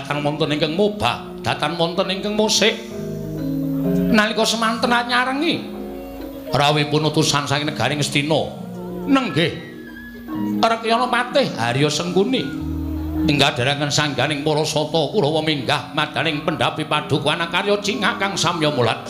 datan wonten ingkang mubah, datan wonten ingkang musik. Nalika semanten nyarengi rawuhipun utusan saking negaring Astina. Nenggih. Rekyana Patih Harya Sengkuni inggih derengan sangganing para sata Kurawa minggah madaning pendhapi padukuhan karya cingak kang samya mulat.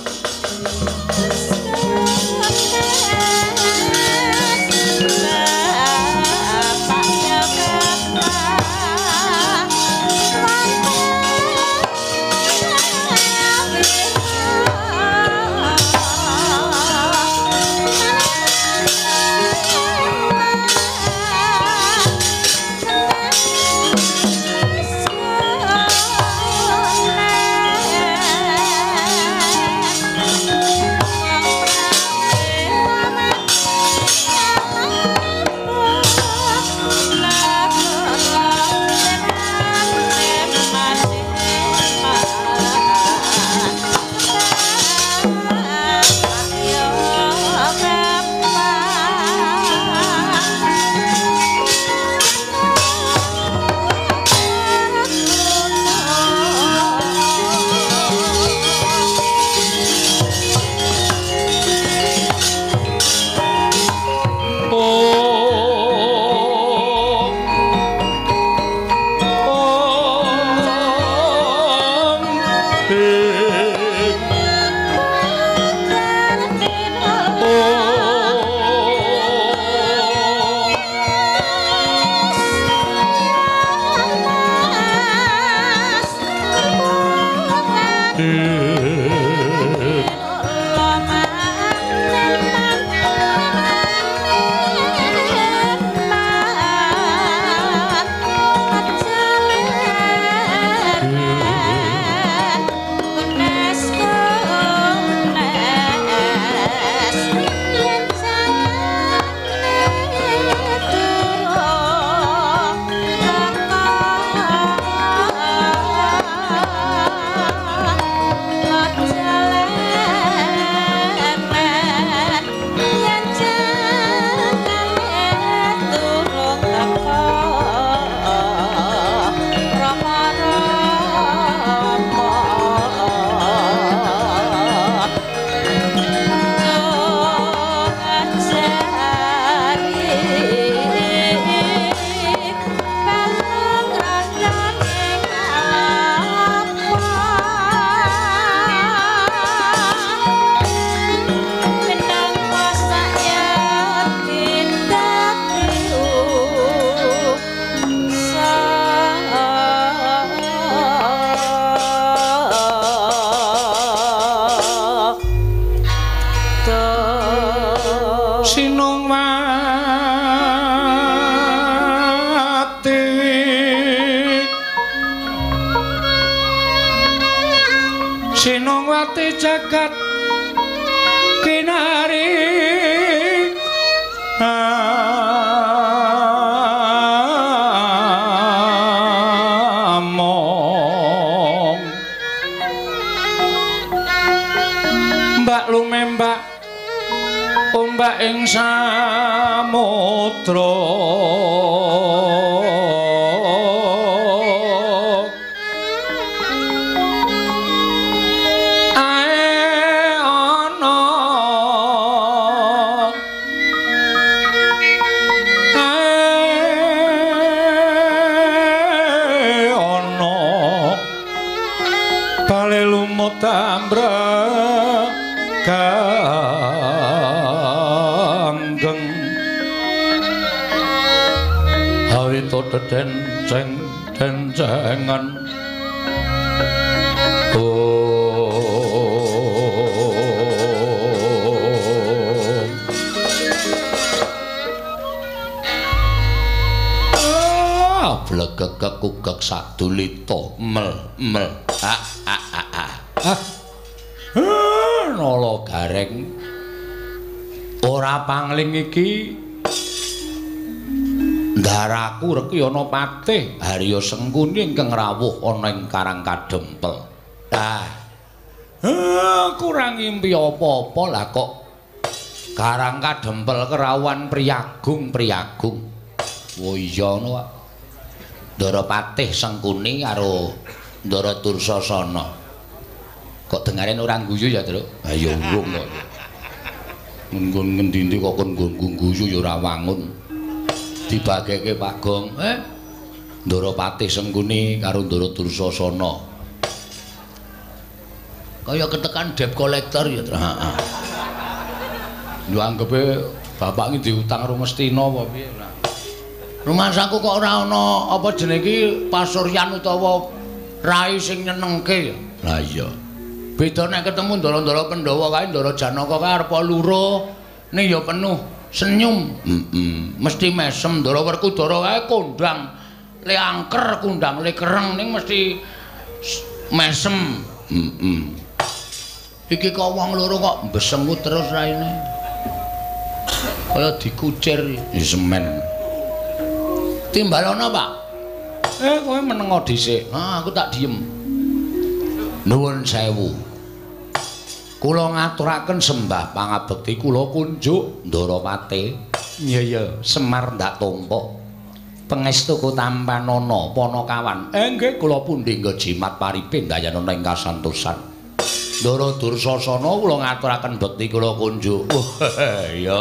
Sinongwati jagat kinari among mbak lumembak ombak ing samudra kanggeng awito denceng dencengan blegek kugek sadulita mel nala gareng ora pangling iki ndaraku Rekyana Patih Harya Sengkuni ingkang rawuh ana ing Karang Kadempel. Kurang ngimpi apa-apa lah kok Karang Kadempel kerawuhan priyagung. Oh iya ngono Kak. Ndara Patih Sengkuni karo Ndara Dursasana. Kok dengaren ora guyu ya, Truk? Ha ya urung kok. Nggon ngendi-endi kok kon guyu ya ora wangun. Dibageke Pak Gong. Ndara Patih Sengkuni karo Ndara Dursasana. Kaya ketekan debt collector ya, Truk. Heeh. Yo anggepe bapak iki diutang Rumestina apa piye? Rumahsaku kok ora ana apa jenenge iki pasuryan utawa rai sing nyenengke ya. Lah iya. Beda nek ketemu ndara-ndara Pandhawa kae Ndara Janaka kae arep luro ning ya penuh senyum. Mesti mesem Ndara Werkudara kae kondang le angker kondang le kereng ning mesti mesem. Iki kok wong loro kok mbesengut terus raine. Kaya dikucir semen. Timbalana, Pak. Kowe menengo dhisik. Aku tak diem. Nuwun sewu. Kula ngaturaken sembah pangabekti kula kunjuk Ndara Patih. Iya, Semar ndak tampa. Pangestuku Tampanana Panakawan. Nggih, kula pundi nggo jimat paripe dayanana ing kasantosan. Ndara Dursasana kula ngaturaken bekti kula kunjuk. Iya,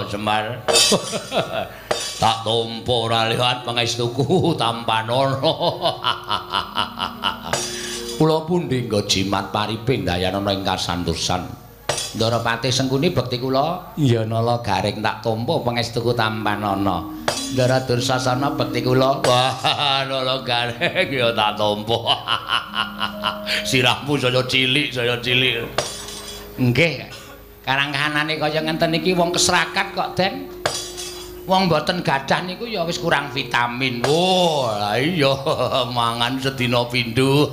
Semar. Tak tampa ora liwat pangestuku Tampanana. Kula pundi nggo jimat paripe dayanana ing kasantosan. Ndara Patih Sengkuni bekti kula ya nala garing tak tampa pangestuku Tampanana. Ndara Dursasana bekti kula wah nala garing ya tak tampa. Sirahmu saya cilik. Nggih. Karang-kahanane kaya ngenten iki wong keserakat kok, Den. Wong mboten gadah niku ya wis kurang vitamin. Oh, lah iya mangan sedina pindho.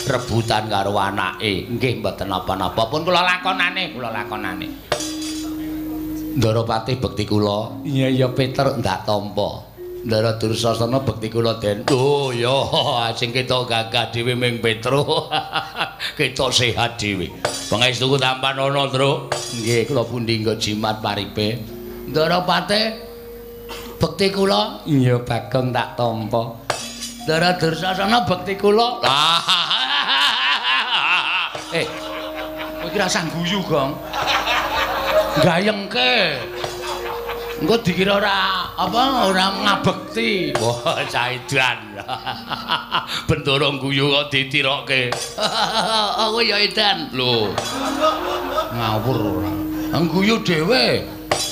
Rebutan karo anake. Nggih mboten apa-apa pun kula lakonane. Ndara Patih bekti kula. Iya Peter ndak tampa. Ndara Dursasana bekti kula Den. Oh ya sing ketok gagah dhewe ming Petro. Ketok sehat dhewe. Pangestuku Tampanana, Truk. Nggih kula pundi nggo jimat paripe. Ndara Patih bekti kula iya Bagong tak tampa. Ndara Dursasana bekti kula. Kowe iki rasah guyu, Gong. Gayengke. Engko dikira ora ngabekti. Wah, caidan. Bendoro guyu kok ditirokke. Aku ya edan. Lho. Ngawur ora. Guyu dhewe.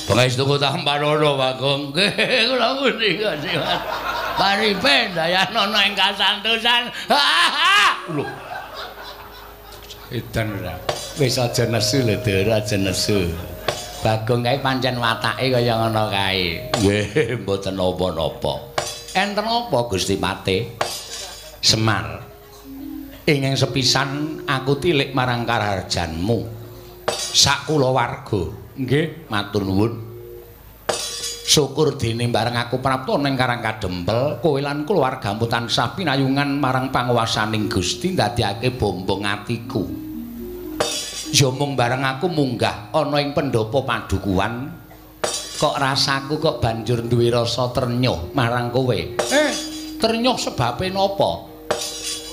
Pangestuku Tampanana Bagong. Kula pundi kasihan. Paripe dayanana ing kasantosan. Lho. Edan ora. Wis aja nesu lho, Dara, aja nesu. Bagong kae pancen watake kaya ngono kae. Nggih, mboten napa-napa. Enten apa Gusti Patih? Semar. Inging sepisan aku tilik marang karaharjanmu. Sak kulawarga. Nggih, matur nuwun. Syukur dene bareng aku prapta ning Karang Kadempel, kowe lan kulawargamu tansah pinayungan marang panguwasaning Gusti ndadekake bombong atiku. Ya mung bareng aku munggah ana ing pendopo padukuhan, kok rasaku kok banjur duwe rasa ternyuh marang kowe. Ternyuh sebabe napa?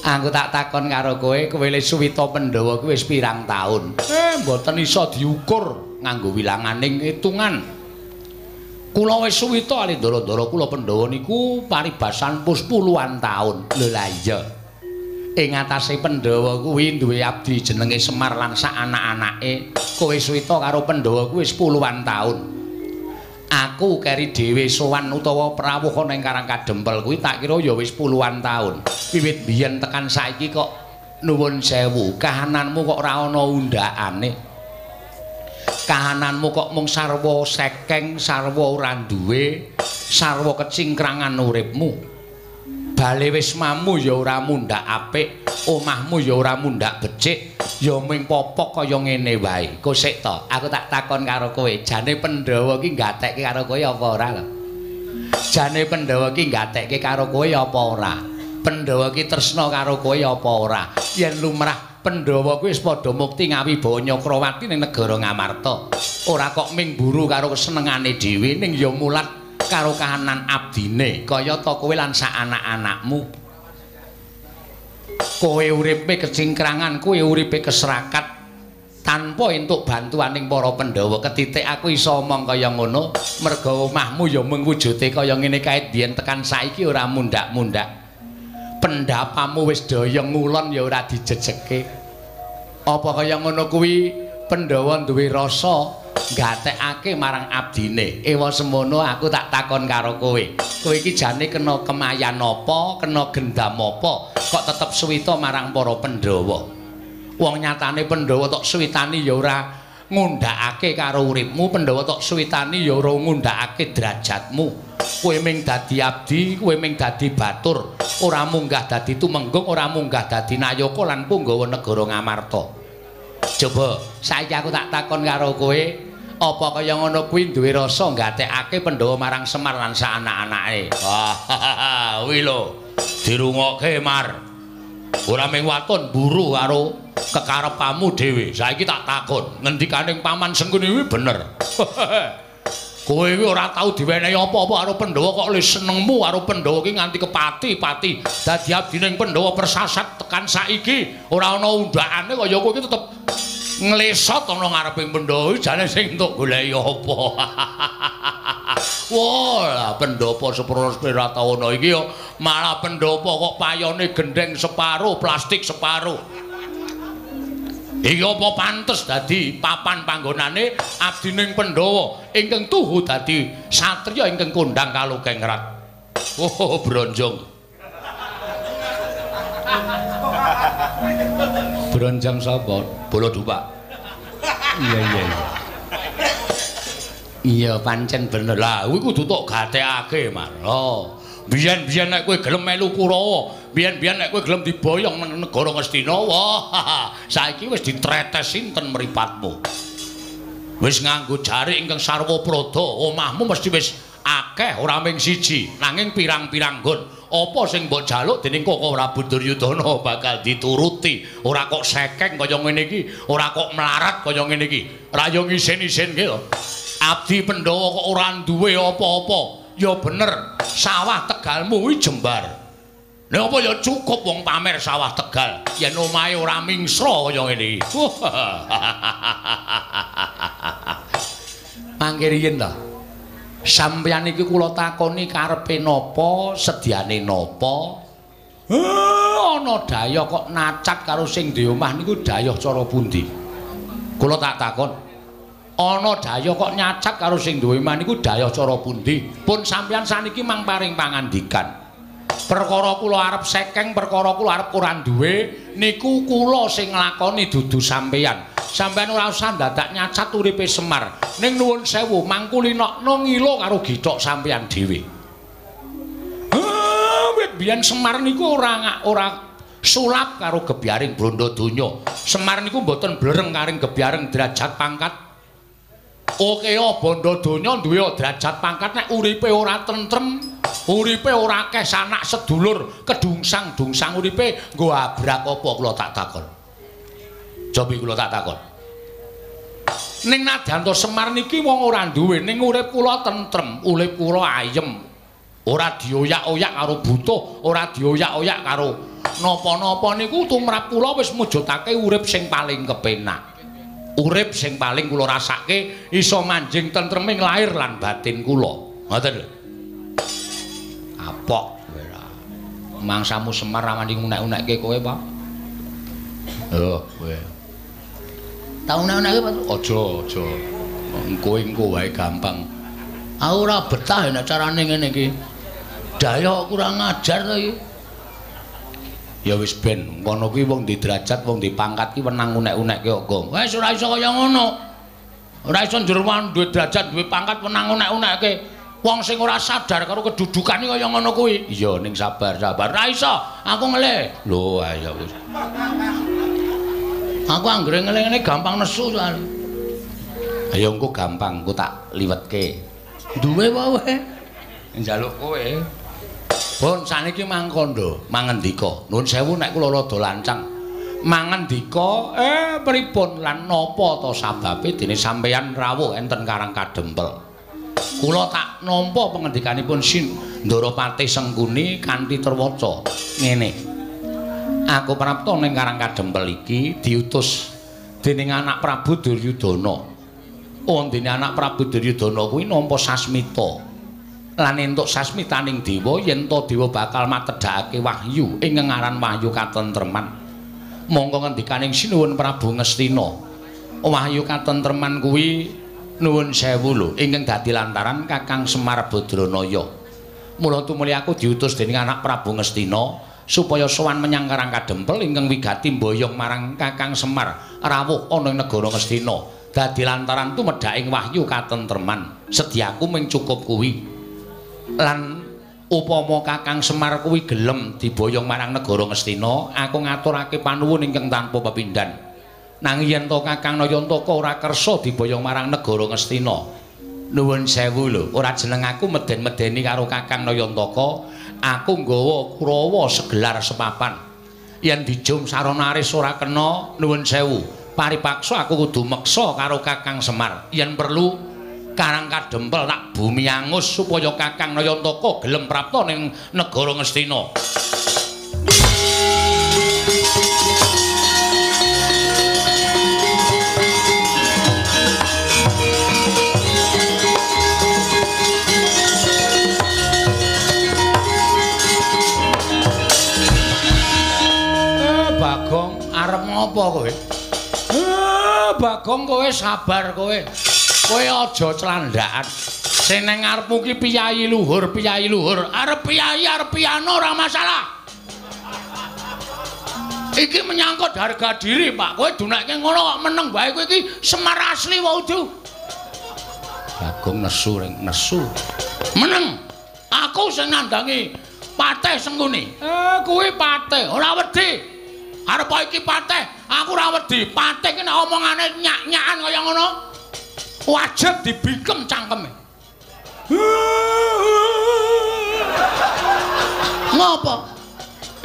Aku tak takon karo kowe le suwita Pandhawa kuwi wis pirang taun? Mboten iso diukur nganggo wilanganing hitungan. Kula wis suwita ali ndara-ndara kula Pandhawa niku paribasan pus puluhan taun. Lho la iya. Ing atase Pandhawa kuwi duwe abdi jenenge Semar lan sak anak-anake. Kowe suwita karo Pandhawa kuwi wis puluhan taun. Aku keri dhewe sowan utawa prawuh ana ing Karang Kadempel kuwi tak kira ya wis puluhan taun. Wiwit biyen tekan saiki kok nuwun sewu, kahananmu kok ora ana undhakane. Kahananmu kok mung sarwa sekeng, sarwa ora duwe, sarwa kecingkrangan uripmu. Bale wis mamu ya ora mundhak apik, omahmu ya ora mundhak becik, ya ming popok kaya ngene wae. Kosik to, aku tak takon karo kowe, jane Pandhawa ki gatekke karo kowe apa ora lho? Jane Pandhawa ki gatekke karo kowe apa ora? Pandhawa ki tresna karo kowe apa ora? Yen lumrah Pandhawa kuwi wis padha mukti ngawibawa Nyakrawati ning negara Ngamarta. Ora kok ming buru karo kesenengane dhewe ning ya mulat karo kahanan abdine kaya ta kowe lan sak anak-anakmu. kowe uripe kecingkrangan, kowe uripe keserakat tanpa entuk bantuaning para Pandhawa. Ketitik aku iso omong kaya ngono merga omahmu ya mung wujude kaya ngene kae biyen tekan saiki ora mundak-mundak. Pendapamu wis daya ngulon ya ora dijejeke. Apa kaya ngono kuwi Pandhawa duwe rasa gatekake marang abdine. Ewa semono aku tak takon karo kowe. Kowe iki jane kena kemayan apa, kena gendam apa kok tetep suwita marang para Pandhawa. Wong nyatane Pandhawa tok suwitani ya ora ngundhakake karo uripmu, Pandhawa tok suwitani ya ora ngundhakake derajatmu. Kowe mung dadi abdi, kowe mung dadi batur, ora munggah dadi tumenggung, ora munggah dadi nayaka lan punggawa negara Ngamarta. Coba saiki aku tak takon karo kowe, apa kaya ngono kuwi duwe rasa gatekake Pandhawa marang Semar lan sak anak-anake? Wah, kuwi lho dirungokke Mar. Ora mung waton buru karo kekarepamu dhewe. Saiki tak takon, ngendikaning Paman Sengkuni kuwi bener. Kowe iki ora tau diwenehi apa-apa karo Pandhawa kok le senengmu karo Pandhawa iki nganti kepati-pati. Dadi abdining Pandhawa persasat tekan saiki ora ana undhakane kaya kowe iki tetep nglesot ana ngareping Pandhawa jane sing entuk goleki apa. Wah, pendopo sepuro-sepiro taun iki yo malah pendopo kok payone gendeng separo, plastik separo. Iki apa pantes dadi papan panggonane abdining Pandhawa ingkang tuhu dadi satriya ingkang kondhang kalukengrat. Oh, bronjong. Bronjong sapa? Bolodupak. Iya. Iya pancen bener. Lah kuwi kudu tok gatekake, Mas. Oh. Biyen-biyen nek kowe gelem melu Kurawa, biyen-biyen nek kowe gelem diboyong nang negara Ngastina, wah, saiki wis ditretes sinten mripatmu. Wis nganggo jarik ingkang sarwa prada, omahmu mesti wis akeh ora mung siji, nanging pirang-pirang nggon. Apa sing mbok jaluk dening Koko Prabu Duryudana bakal dituruti. Ora kok sekeng kaya ngene iki, ora kok melarat kaya ngene iki. Ora yo ngisin-isinke lho. Abdi Pandhawa kok ora duwe apa-apa. Ya bener, sawah Tegalmu kuwi jembar. Nek apa ya cukup wong pamer sawah Tegal, yen omahe ora mingsra kaya ngene iki. Mangke riyen ta. Sampeyan iki kula takoni karepe napa, sedyane napa? Ana daya kok nacat karo sing di omah niku daya cara pundi? Kula tak takon. Ana daya kok nyacat karo sing duwe omah niku daya cara pundi? Pun sampeyan saniki mang paring pangandikan. Perkara kula arep sekeng, perkara kula arep ora duwe niku kula sing nglakoni dudu sampeyan. Sampeyan ora usah dadak nyacat uripe Semar. Ning nuwun sewu mangkulinokno ngilo karo githok sampeyan dhewe. Wit biyen Semar niku ora sulap karo gebyaring Brondodonya. Semar niku mboten blereng karing gebyaring derajat pangkat. Oke Brondodonya duwe derajat pangkat nek uripe ora tentrem, uripe ora akeh sanak sedulur, kedungsang-dungsang uripe nggo abrak apa kula tak takon. Cobi kula tak takon. Ning nadyanto Semar niki wong ora duwe, ning urip kula tentrem, urip kula ayem. Ora dioyak-oyak karo butuh, ora dioyak-oyak karo napa-napa niku tumrap kula wis mujudake urip sing paling kepenak. Urip sing paling kula rasake iso manjing tentreming lahir lan batin kula. Ngoten lho. Apok kowe. Mangsamu Semar ramani ngunek-unekke kowe, Pak. Oh, kowe. Tak unek-unekke, Pak. Aja. Engko wae gampang. Aku ora betah nek carane ngene iki. Daya kurang ajar to iki. Ya wis ben ngono kuwi wong di derajat wong di pangkat ki wenang unek-unekke kok. Wis ora iso kaya ngono. Ora iso njerwan duwe derajat duwe pangkat wenang unek-unekke. Wong sing ora sadar karo kedudukane kaya ngono kuwi. Iya ning sabar. Ora iso. Aku ngelih. Lho ayo wis. Aku anggere ngelih ngene gampang nesu soalé. Ayo engko gampang engko tak liwetke. Duwe wae. Njaluk kowe. Pun saniki mangkondo, mangendika. Nuwun sewu nek kula rada lancang. Mangendika, pripun lan napa ta sababe dene sampeyan rawuh enten Karang Kadempel. Kula tak nampa pangendikanipun Sindorapati Sengkuni kanthi terwaca ngene. Aku prapta ning Karangkadempel iki diutus dening anak Prabu Duryudana. Ondene anak Prabu Duryudana kuwi nampa sasmita. Lan entuk sasmitaning dewa yen to dewa bakal matedhakake wahyu ing ngaran wahyu katentreman. Monggo ngendikaning sinuwun Prabu Ngastina. Wahyu katentreman kuwi nuwun sewu lho ingkang dadi lantaran Kakang Semar Badranaya. Mula tumuli aku diutus dening anak Prabu Ngastina supaya sowan menyang Karangkadempel ingkang wigati mboyong marang Kakang Semar rawuh ana ing negara Ngastina. Dadi lantaran tumedhaking wahyu katentreman, sedyaku mung cukup kuwi. Lan upama Kakang Semar kuwi gelem diboyong marang negara Ngastina, aku ngaturake panuwun ingkang tanpa pepindhan. Nanging yen to Kakang Nayantaka ora kersa diboyong marang negara Ngastina, nuwun sewu lho, ora jeneng aku meden-medeni karo Kakang Nayantaka. Aku nggawa Kurawa segelar sepapan. Yen dijum Saronaris ora kena, nuwun sewu. Paripaksa aku kudu meksa karo Kakang Semar. Yen perlu Karangkadempel tak bumi angus supaya Kakang Nayantaka gelem prapta ning negara Ngastina. Bagong arep ngopo kowe? Bagong kowe sabar kowe. Kowe aja clandhakan. Sing nang ngarepmu ki piyayi luhur, piyayi luhur. Arep piyayi arep piano ora masalah. Iki menyangkut harga diri, Pak. Kowe dunake ngono kok meneng bae kowe iki Semar asli wae udu. Bagong nesu ring nesu. Meneng. Aku sing nandangi pateh sengkuni. Kuwi pateh, ora wedi. Arep iki pateh, aku ora wedi. Pateh ki nek omongane nyak-nyakan kaya ngono, wajib dibikem cangkeme. Ngopo?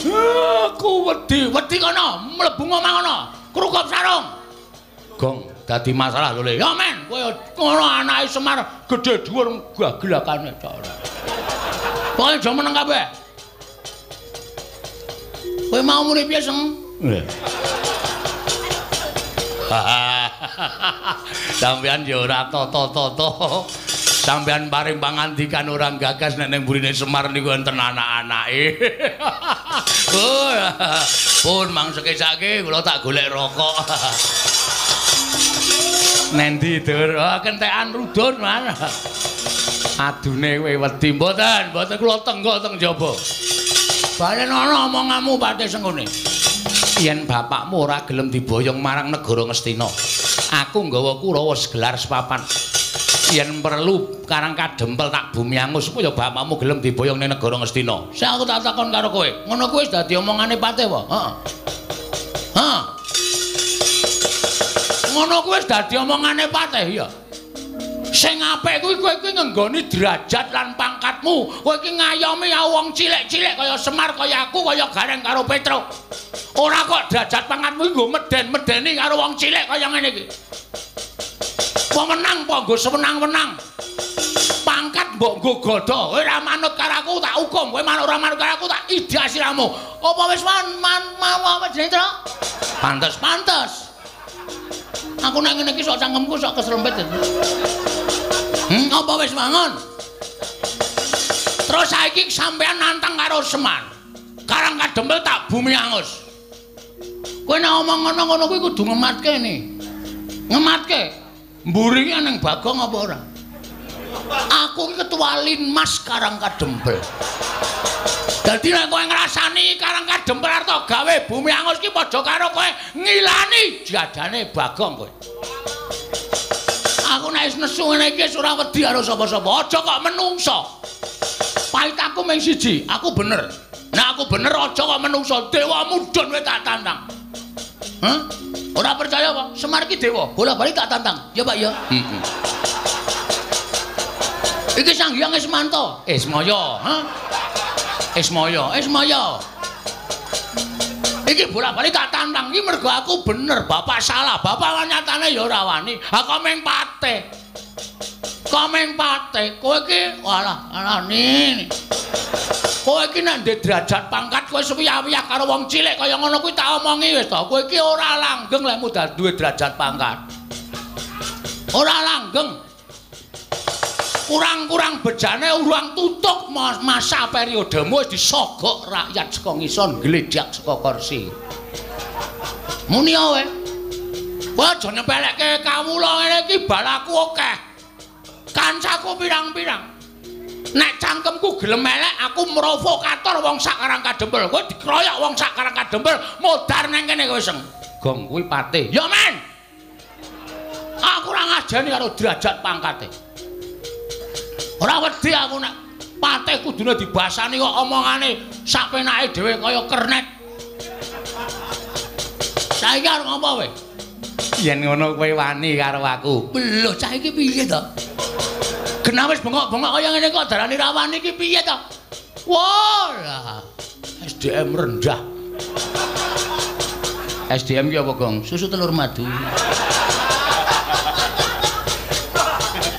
Aku wedi, wedi kono, mlebu omah kono, krukup sarung. Gong, dadi masalah lho, Le. Ya men, kowe ngono anake Semar gedhe dhuwur gagelakane tok. Kowe aja meneng kabeh. Kowe mau muni piye, Seng? Sampeyan ya ora toto-toto. Sampeyan paring pangandikan orang gagas nek ning burine Semar niku enten anak-anake. Pun mangseke sake kula tak golek rokok. Nendi dur, kentekan rudun man. Adune kowe wedi mboten, mboten kula tenggo teng jaba. Balen ana omonganmu Patih Sengkuni. Yen bapakmu ora gelem diboyong marang negara Ngastina, aku nggawa Kurawa segelar sepapan. Yen perlu Karangkadempel tak bumi angus supaya bapakmu gelem diboyong ning negara Ngastina. Sing aku tak takon karo kowe, ngono kuwi wis dadi omongane Patih apa? Heeh. Ngono kuwi wis dadi omongane Patih ya. Sing apik kuwi kowe iki ngenggoni derajat lan pangkatmu. Kowe iki ngayomi wong cilik-cilik kaya Semar kaya aku kaya Gareng karo Petruk. Ora kok derajat pangkatmu iki nggo meden-medeni karo wong cilik kaya ngene iki. Pemenang apa nggo sewenang-wenang. Pangkat mbok nggo godha. Kowe ora manut karo aku tak hukum. Kowe ora manut karo aku tak idas siramu. Apa wis apa jenenge, Tru? Pantes. Aku nek ngene iki sok cangkemku sok keserempet. Apa wis mangon? Terus saiki sampean nantang karo Semar. Karangkadempel tak bumi angus. Kowe nek omong ngono-ngono kuwi kudu ngematke ni. Ngematke. Mburi ning Bagong apa ora? Aku iki ketua Linmas Karangkadempel. Dadi nek kowe ngrasani Karangkadempel arep gawe bumi angus ki padha karo kowe ngilani jadane Bagong kowe. Aku nek wis nesu ngene iki ora wedi karo sapa-sapa. Aja kok menungso. Pait aku mung siji, aku bener. Nek aku bener aja kok menungso. Dewa mudhun kowe tak tantang. Hah? Ora percaya apa? Semar iki dewa, bola-bali tak tantang. Ya, Pak ya. Iki Sang Hyang Ismanta, Ismaya, ha? Ismaya. Iki bola-bali tak tantang iki mergo aku bener, bapak salah. Bapak nyatane ya ora wani. Aku meng patih. Kowe iki walah, ini. Kowe iki nek ndek derajat pangkat kowe suwi-wiyah karo wong cilik kaya ngono kuwi tak omongi wis to. Kowe iki ora langgeng lek duwe derajat pangkat. Ora langgeng. Kurang-kurang bejane urang tutuk masa periodemu wis disogok rakyat saka ngisor gledhak saka kursi. Muni wae. Kowe aja nyepelekke kawula ngene iki balaku akeh. Kancaku pirang-pirang. Nek cangkemku gelem elek aku provokator wong sak Karang Kadempel. Kowe dikeroyok wong sak Karang Kadempel modar nang kene kowe seng. Gong kuwi patih. Ya men. Aku ora ngajeni karo derajat pangkate. Ora wedi aku nek patih kudune dibasani kok omongane sak penake dhewe kaya kernet. Saiki arep ngopo kowe? Yen ngono kowe wani karo aku. Lho cah iki piye to? Kenapa wis bengok-bengok kaya ngene kok darani rawani iki piye to? Wah, SDM rendah. SDM ki apa, Gong? Susu telur madu.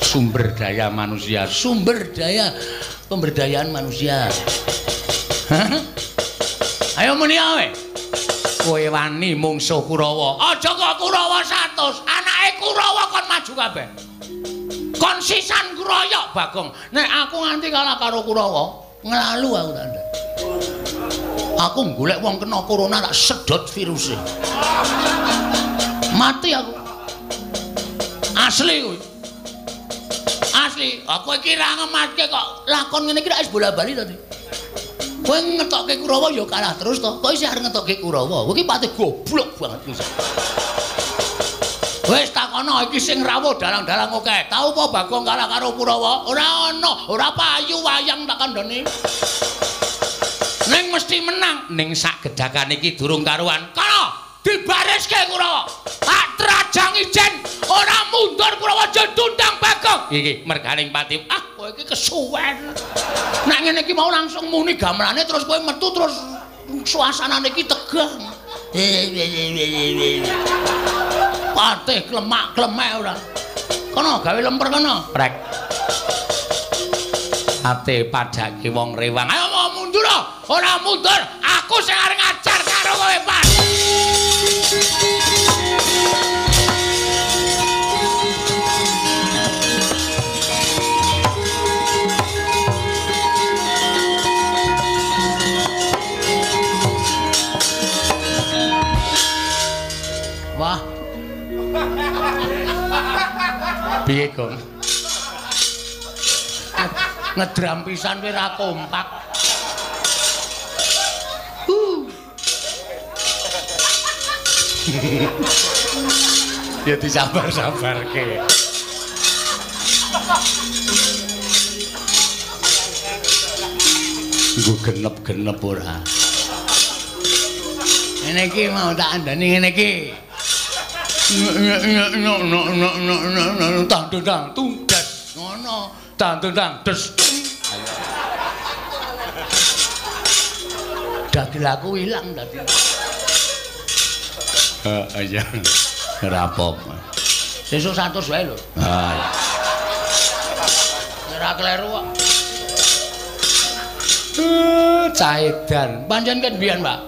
Sumber daya manusia, sumber daya pemberdayaan manusia. Hah? Ayo muni ae. Kowe wani mungsuh Kurawa. Aja kok Kurawa 100, anake Kurawa kon maju kabeh. Kon sisan kroyok Bagong. Nek aku nganti kalah karo Kurawa, nglalu aku tak ndak. Aku golek wong kena corona tak sedot viruse. Mati aku. Asli kuwi. Asli, aku iki ra ngematke kok lakon ngene iki wis bola-bali to. Kowe ngetokke Kurawa ya kalah terus to. Kok isih arep ngetokke Kurawa? Kowe iki pati goblok banget pisan. Wis takono iki sing rawuh dalang-dalang akeh. Tau apa Bagong kalah karo Kurawa? Ora ana, ora payu wayang tak kandhani. Ning mesti menang. Ning sak gedhakan iki durung karuan. Kana dibariske Kurawa. Tak trajang ijen ora mundur Kurawa jendundang Bagong. Iki merganing pati. Ah, kowe iki kesuwen. Nek ngene iki mau langsung muni gamelane terus kowe metu terus suasanane iki tegang. Patih klemak-klemek ora. Kono gawe lemper kono. Prek. Ate padake wong rewang. Ayo mau mundur ora mundur. Aku sing arep ngajar karo kowe, Pak. Wah. Piye, Gong? Ngedram pisan kowe ra kompak. Ya disabar-sabarke. Nggo genep-genep ora. Ngene iki mau tak andani ngene iki. Tang tundas ngono tang des dagel aku ilang tadi iya ora apa-apa sesuk 100 wae lho ora kleru kok caedan pancen kan biyen Mbak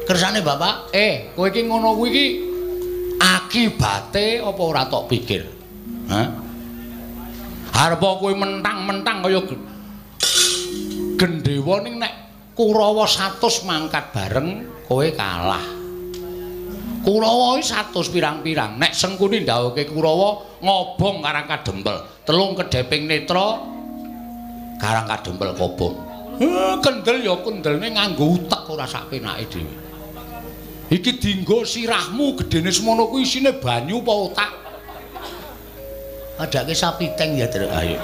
kersane Bapak kowe iki ngono kuwi iki akibate apa ora tok pikir? Hah? Arep kowe mentang-mentang kaya gendhewa ning nek Kurawa 100 mangkat bareng kowe kalah. Kurawa iki 100 pirang-pirang. Nek Sengkuni ndhawuhke Kurawa ngobong Karang Kadempel, telung kedheping netra Karang Kadempel kobong. Kendel ya kendelne nganggo utek ora sak penake dhewe. Iki dienggo sirahmu gedene semono kuwi isine banyu apa otak? Adake sapi teng ya, Truk. Ayo.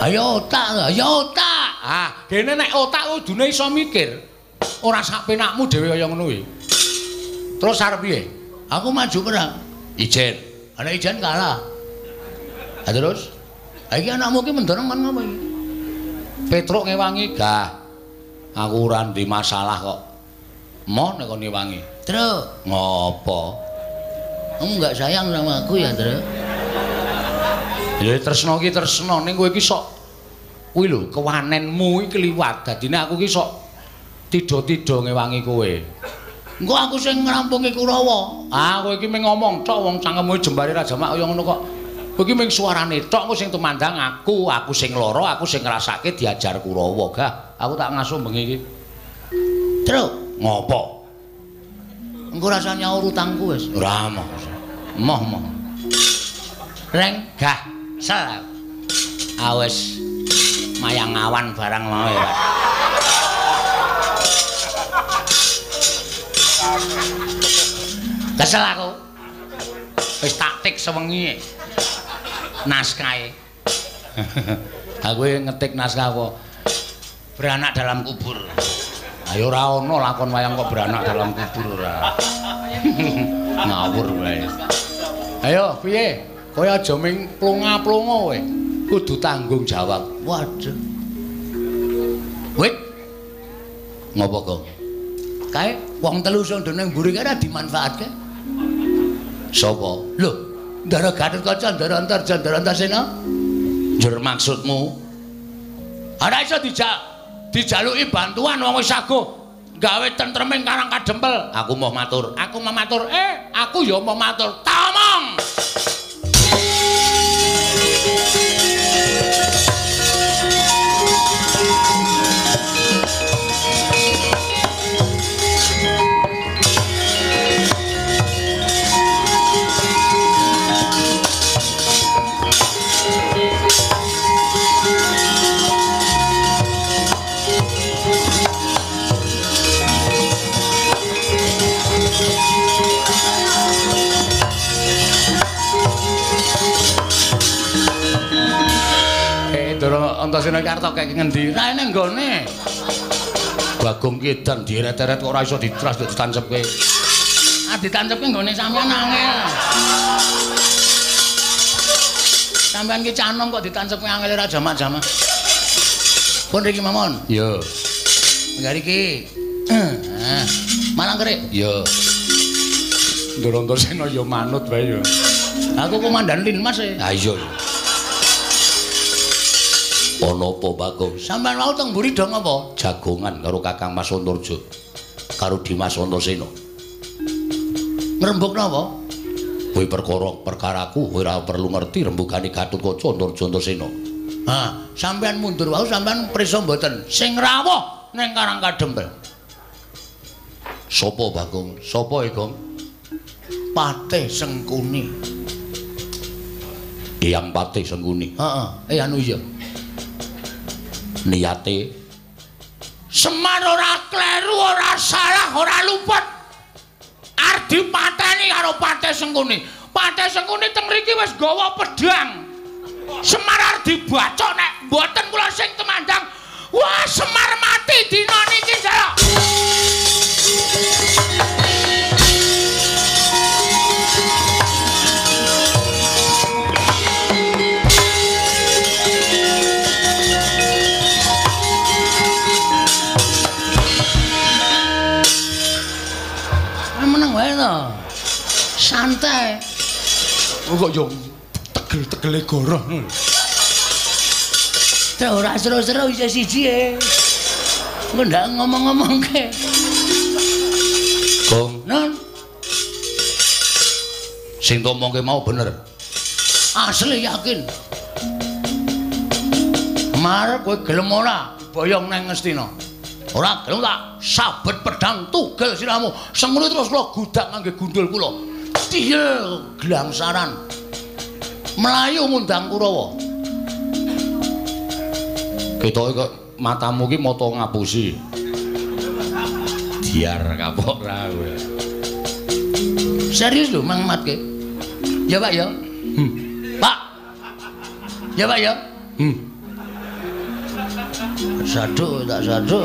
Ayo otak, ya otak. Ah, kene nek otak kudune iso mikir. Ora sak penakmu dhewe kaya ngono kuwi. Terus arep piye? Aku maju perang. Ijen. Ana ijen kalah. Ah terus? Iki anakmu ki mendorong kan ngopo iki? Petruk ngewangi, gah. Aku ora ndek masalah kok. Mau nek kon ngewangi. Truk, ngopo? Kamu enggak sayang sama aku ya, Truk? Ya tresno ki tresno ning kowe iki sok Kuwi lho kewanenmu iki kliwat. Dadine aku ki sok tido-tido ngewangi kowe. Engko aku sing ngrampungi Kurawa. Ah, kowe iki mung ngomong tok wong cangkemmu jembare Raja Mak kaya ngono kok. Kowe iki mung suarane tok sing tumandang aku sing lara, aku sing ngrasake diajar Kurawa. Gah, aku tak ngasuh bengi iki. Truk, ngopo? Engko rasa nyaur utangku wis. Ora moh. Moh. Reng, gah, sel. Awes mayang awan barang mau ya. Kesel aku. Wis taktik sewengi. Naskahe. Aku ngetik naskah apa? Beranak dalam kubur. Ayo ora ono lakon wayang kok beranak dalam kubur ora. Ngawur wae. Ayo piye? Kowe aja ming plonga-plonga kowe. Kudu tanggung jawab. Waduh. Wit. Ngopo kok? Kae wong telu sing ndene mburi kae ora dimanfaatke. Sapa? Lho, Ndara Gatotkaca, Ndara Antarja, Ndara Antasena. Njur maksudmu? Ora iso dijaluki bantuan wong wis saguh gawe tentreming Karang Kadempel. Aku mau matur. Aku ya mau matur. Tamong. Antasena Karta kayak ngendi? Ra ning nggone. Bagong Kidan diret-eret kok ora iso ditras ditancepke. Ah ditancepke nggone sampean angel. Sampean ki canom kok ditancepke angel ora jamak-jamak. Pun riki mawon. Yo. Nggari ki. Malang kerik. Yo. Ndara Antasena yo manut wae yo. Aku komandan Linmas e. Ha iya. Ono apa Bagong? Sampeyan mau teng mburi dong apa? Jagongan karo Kakang Mas Antarja karo Dimas Antasena. Ngrembug napa? Kowe perkaraku kowe ora perlu ngerti rembugane Gatotkaca Antarja Antasena. Ha, sampeyan mundur wae sampeyan prisa mboten sing rawuh ning Karang Kadempel. Sopo Bagong? Sopo e, Gong? Patih Sengkuni. Eyang Patih Sengkuni. Heeh, anu iya. Niate Semar ora kleru, ora salah, ora luput. Arep dipateni karo Patih Sengkuni. Patih Sengkuni teng mriki wis gawa pedhang. Semar arep dibacok nek mboten kula sing temandang. Wah, Semar mati dina niki, Jaya. Santai. Kok yo tegel-tegele goroh. Terus ora seru-seru isa siji e. Engko ndak ngomong-ngomongke. Gong, non. Sing tomongke mau bener. Asli yakin. Marep kowe gelem ora boyong nang Ngastina. Ora gelem tak sabet pedang tugel siramu. Semene terus kula gudak ngangge gundul kula. Iya, gelangsaran. Melayu ngundang Kurawa. Ketoke kok matamu ki mata ngapusi. Diar kapok ra kowe. Serius lho Mang Matke. Ya Pak ya. Pak. Ya Pak ya. Sadu tak sadu.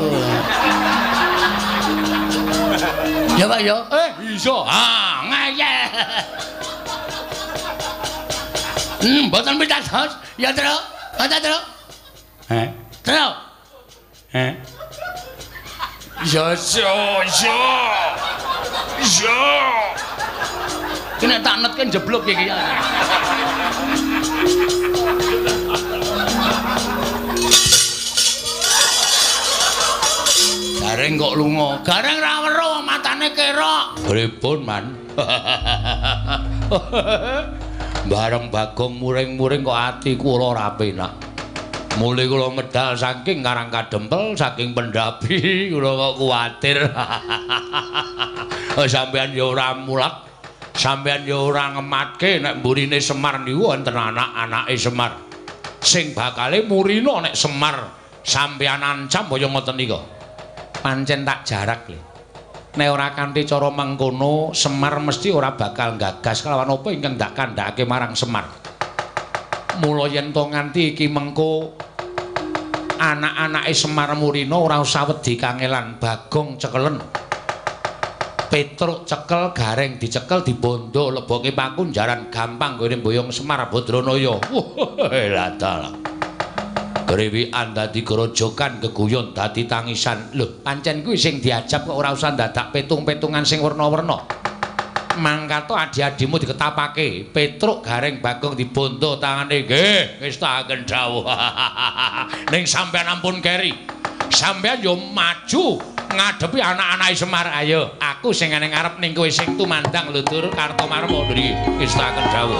Ya Pak ya. Iso. Ah, ngayeh. Mboten pitados. Ya, Tru. Mboten, Tru. Tru. Iya. Kene tak netke jeblok iki ya. kok lunga. Gareng ra weruh matane kerok. Pripun, Man? Bareng Bagong muring-muring kok atiku ora penak. Mulai kula medal saking Karangkadempel, saking Pendapi, kula kok kuwatir. Sampeyan ya ora mulat, sampeyan ya ora ngematke nek mburine Semar niku wonten anak-anake Semar. Sing bakale murina nek Semar sampeyan ancam kaya ngoten nika. Pancen tak jarak le. Nek ora kanthi cara mengkono, Semar mesti ora bakal gagas kalawan apa ingkang dak kandhakake marang Semar. Mula yen to nganti iki mengko anak-anake Semar Murina ora usah wedi kangelan, Bagong cekelen. Petruk cekel, Gareng dicekel, dibondo, leboke pakunjaran gampang gone mboyong Semar Badranaya. Lah dalah. Grewikan dadi grojokan keguyon dadi tangisan. Lho, pancen kuwi sing diajab kok ora usah dadak petung-petungan sing werna-werna. Mangkato adi-adimu diketapake, Petruk Gareng Bagong dibondo tangane. Nggih, wis taken dawuh. Ning sampean ampun keri. Sampean yo maju ngadepi anak-anake Semar. Ayo, aku sing ning ngarep ning kowe sing tumandang lho Dur Kartomarma niki. Wis taken dawuh.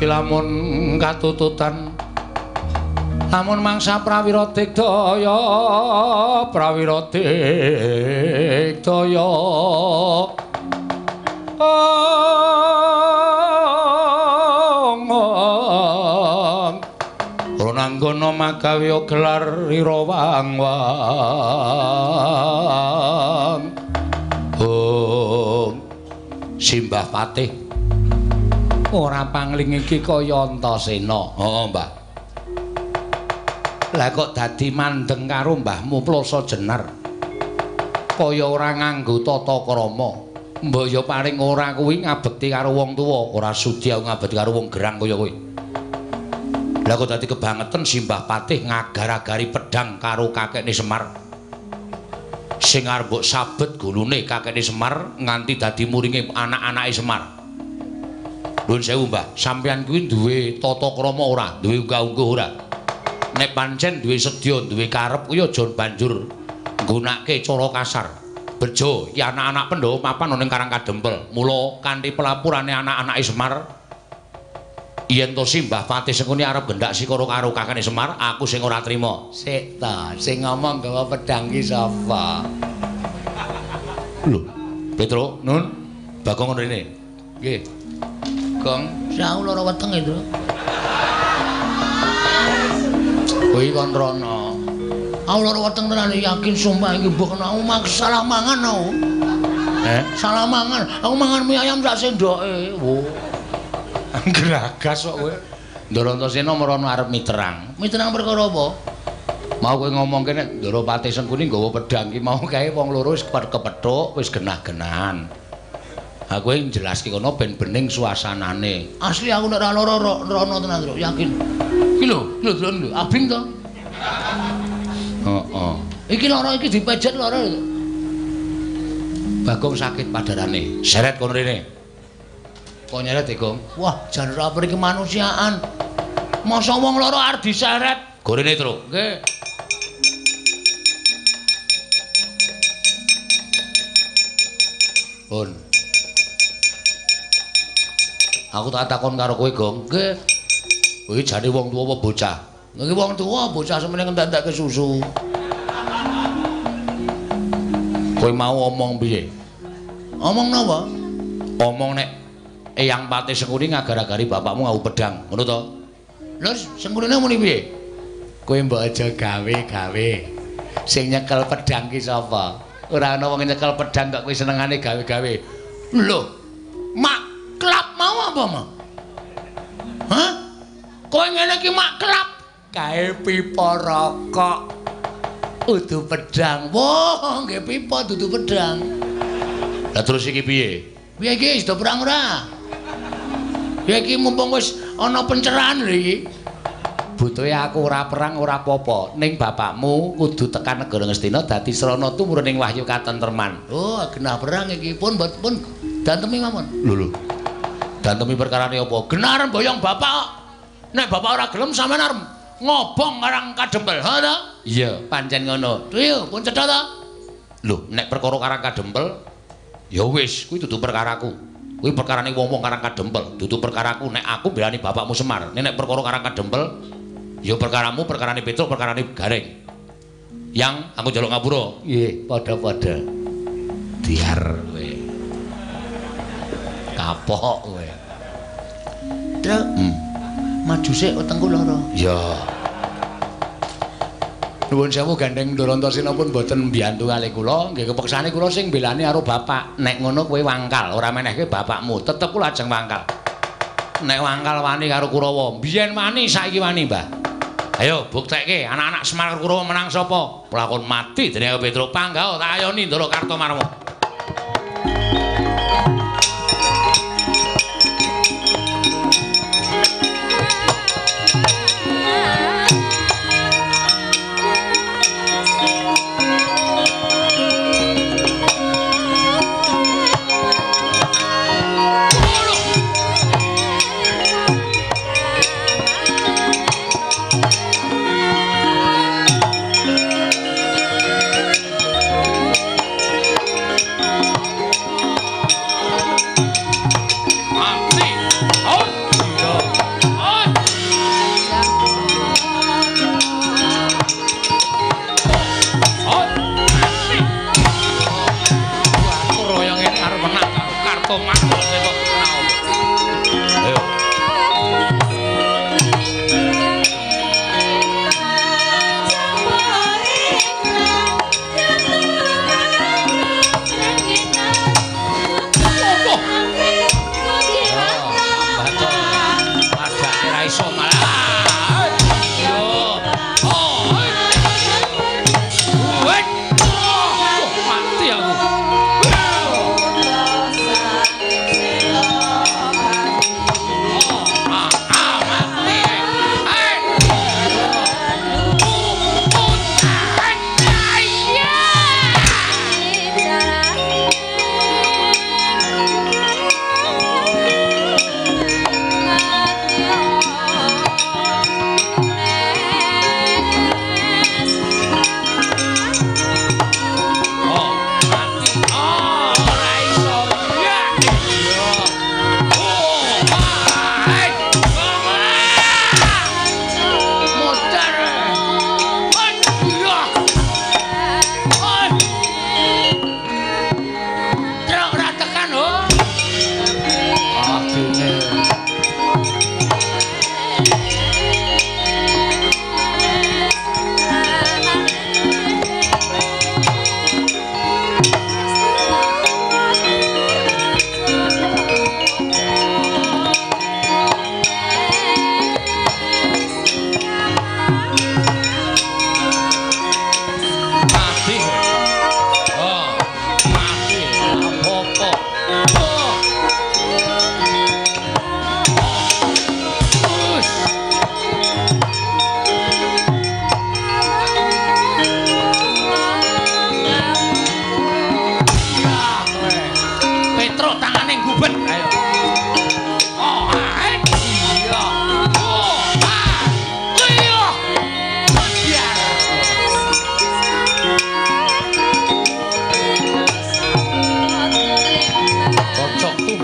Lamun katututan lamun mangsa prawira digdaya Rananggana magawe gelar rira wang-wang Simbah Patih ora pangling iki kaya Antasena. Heeh, Mbah. Lah kok dadi mandeng karo mbahmu Plasa Jenar. Kaya ora nganggo tata krama. Mbok ya paring ora kuwi ngabekti karo wong tuwa, ora sudi aku ngabekti karo wong gerang kaya kowe. Lah kok dadi kebangetan Simbah Patih ngagar-agari pedhang karo kakekne Semar. Sing arep mbok sabet gulune kakekne Semar nganti dadi muringe anak-anake Semar. Nuwun sewu Mbah, sampeyan kuwi duwe tata krama ora? Duwe unggah-ungguh ora? Nek pancen duwe sedya, duwe karep kuwi aja banjur nggunakake cara kasar. Bejo, iki anak-anak Pandhawa mapan ning Karangkadempel. Mula kanthi pelapurane anak-anake Semar, yen to Simbah Patih sengkuni arep gendak sikara karo kakane Semar, aku sing ora trima. Sik ta, sing ngomong gawa pedhang ki sapa? Lho, Petro, Nun, Bagong rene. Nggih. Gong, saya lara weteng itu. Kuwi kon rono. Aku lara weteng tenan yakin sumpah iki mbok kena aku salah mangan aku. Salah mangan. Aku mangan mie ayam sak sendoke. Wo. Geragas kok kowe. Ndara Antasena marono arep miterang. Miterang perkara apa? Mau kowe ngomongke nek Ndara Patih Sengkuni nggawa pedhang ki mau kae wong loro wis kepethuk, wis genah-genahan. Aku yang jelaske kono ben bening suasanane. Asli aku nek ora lara rono tenan, Tru, yakin. Iki lho, lho, abing to. Heeh. Iki lara iki dipejet lara lho. Bagong sakit padarane. Seret kono rene. Kok nyeret e, Gong? Wah, jan ora mriki kemanusiaan. Masa wong lara arep diseret. Gorene, Tru. Nggih. Pun. Aku tak takon karo kowe, Gong. Nggih. Kowe jane wong tuwa apa bocah? Nggih wong tuwa, bocah semene ngentek-entekke susu. Kowe mau omong piye? Omong napa? Omong nek Eyang Pati Sengkuni ngagar-agari bapakmu ngau pedang, ngono to? Lho, Sengkunine muni piye? Kowe mbok aja gawe-gawe. Sing nyekel pedang ki sapa? Ora ana wong nyekel pedang kok kowe senengane gawe-gawe. Lho, mak klap mau apa, Mak? Hah? Kowe ngene iki mak klap gawe pipa rokok. Udu pedang. Wah, nggih pipa dudu pedang. Lah terus iki piye? Piye iki wis do perang ora? Ya iki mumpung wis ana pencerahan lho iki. Butuhe aku ora perang ora apa-apa, ning bapakmu kudu tekan negara Ngastina dadi srana tumurning wahyu katentreman. Oh, genah perang iki pun dantemi mawon. Lho. Dantemi perkarane apa? Genah boyong bapak kok. Nek bapak ora gelem sampean arep ngobong Karang Kadempel, ha ta? Iya, pancen ngono. Yo, pun cetha ta? Lho, nek perkara Karang Kadempel ya wis, kuwi dudu perkaraku. Kuwi perkarane wong-wong Karang Kadempel, dudu perkaraku. Nek aku belani bapakmu Semar, nek perkara Karang Kadempel ya perkaramu, perkarane Petruk, perkarane Gareng. Yang aku njaluk ngapura. Nggih, padha-padha. Diar kowe. Kapok kowe. Truk. Maju sik wetengku lara. Ya. Nuwun sewu Gandeng Ndarantasena pun boten mbiyantu kalih kula, nggih kepeksane kula sing mbelani karo bapak. Nek ngono kowe wangkal, ora menehke bapakmu, tetep kula ajeng wangkal. Nek wangkal wani karo Kurawa, biyen wani saiki wani, Mbah. Ayo buktekke anak-anak Semar Kurawa menang sapa? Pelakon mati dening Petruk Panggah tak ayoni Ndara Kartomarma.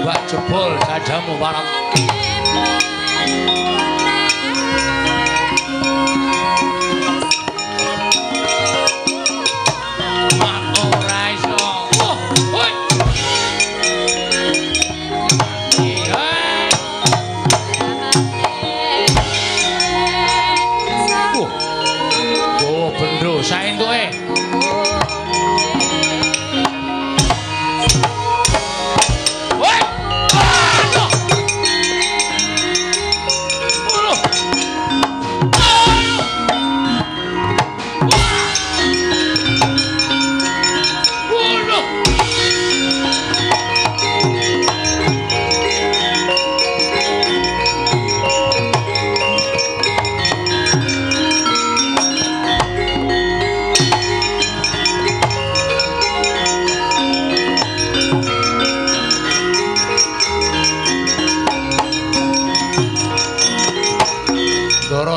Mbak jebol jajamu barang.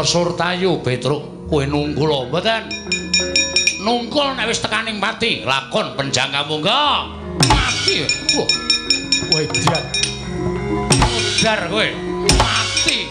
Surtayu Petruk kowe nungkul mboten nungkul nek wis tekaning mati lakon penjangka monggo mati wah wedian udar kowe mati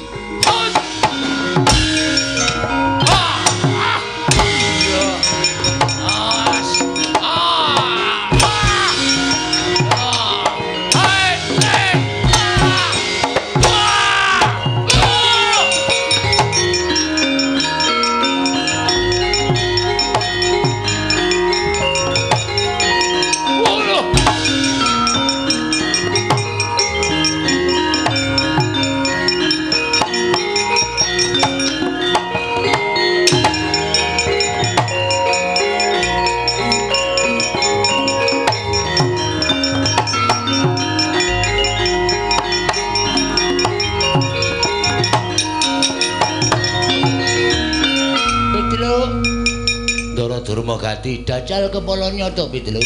Durmagati dajal kepala nyoto Pitelu.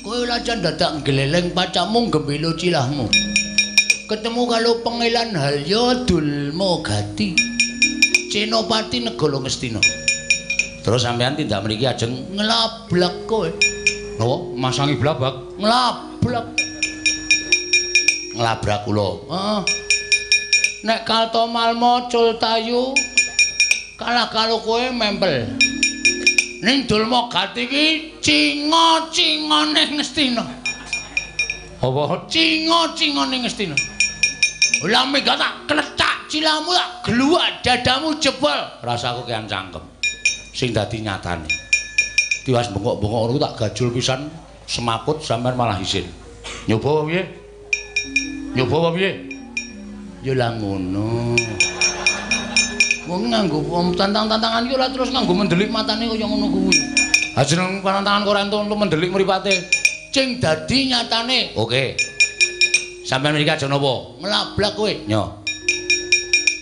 Kowe lajan dadak gleleng pacamu gembelo cilahmu. Ketemu karo pengelan Halya Durmagati. Cenopati Negara Ngastina. Terus sampean tindak mriki ajeng nglablak kowe. Napa? Masangi blabak? Nglablak. Nglabrak kula. Heeh. Nek Kaltomalma Cultayu kalah karo kowe mempel. Ning Durmagati iki cinga-cingane Ngastina. Apa? Cinga-cingane Ngastina. Lah mega tak kletak cilamu tak gluwak dadamu jebol. Rasaku kean cangkem. Sing dadi nyatane. Tiwas bengok-bengok ngono tak gajul pisan semaput sampean malah isin. Nyoba apa piye? Nyoba apa piye? Ya lah ngono. Wong nganggo tantang-tantangan iki ora terus nganggo mendelik matane kaya ngono kuwi. Ha jeneng pantangan kok ora entuk mendelik mripate. Cing dadi nyatane. Oke. Sampeyan mriki aja napa? Nglablak kowe. Nyo.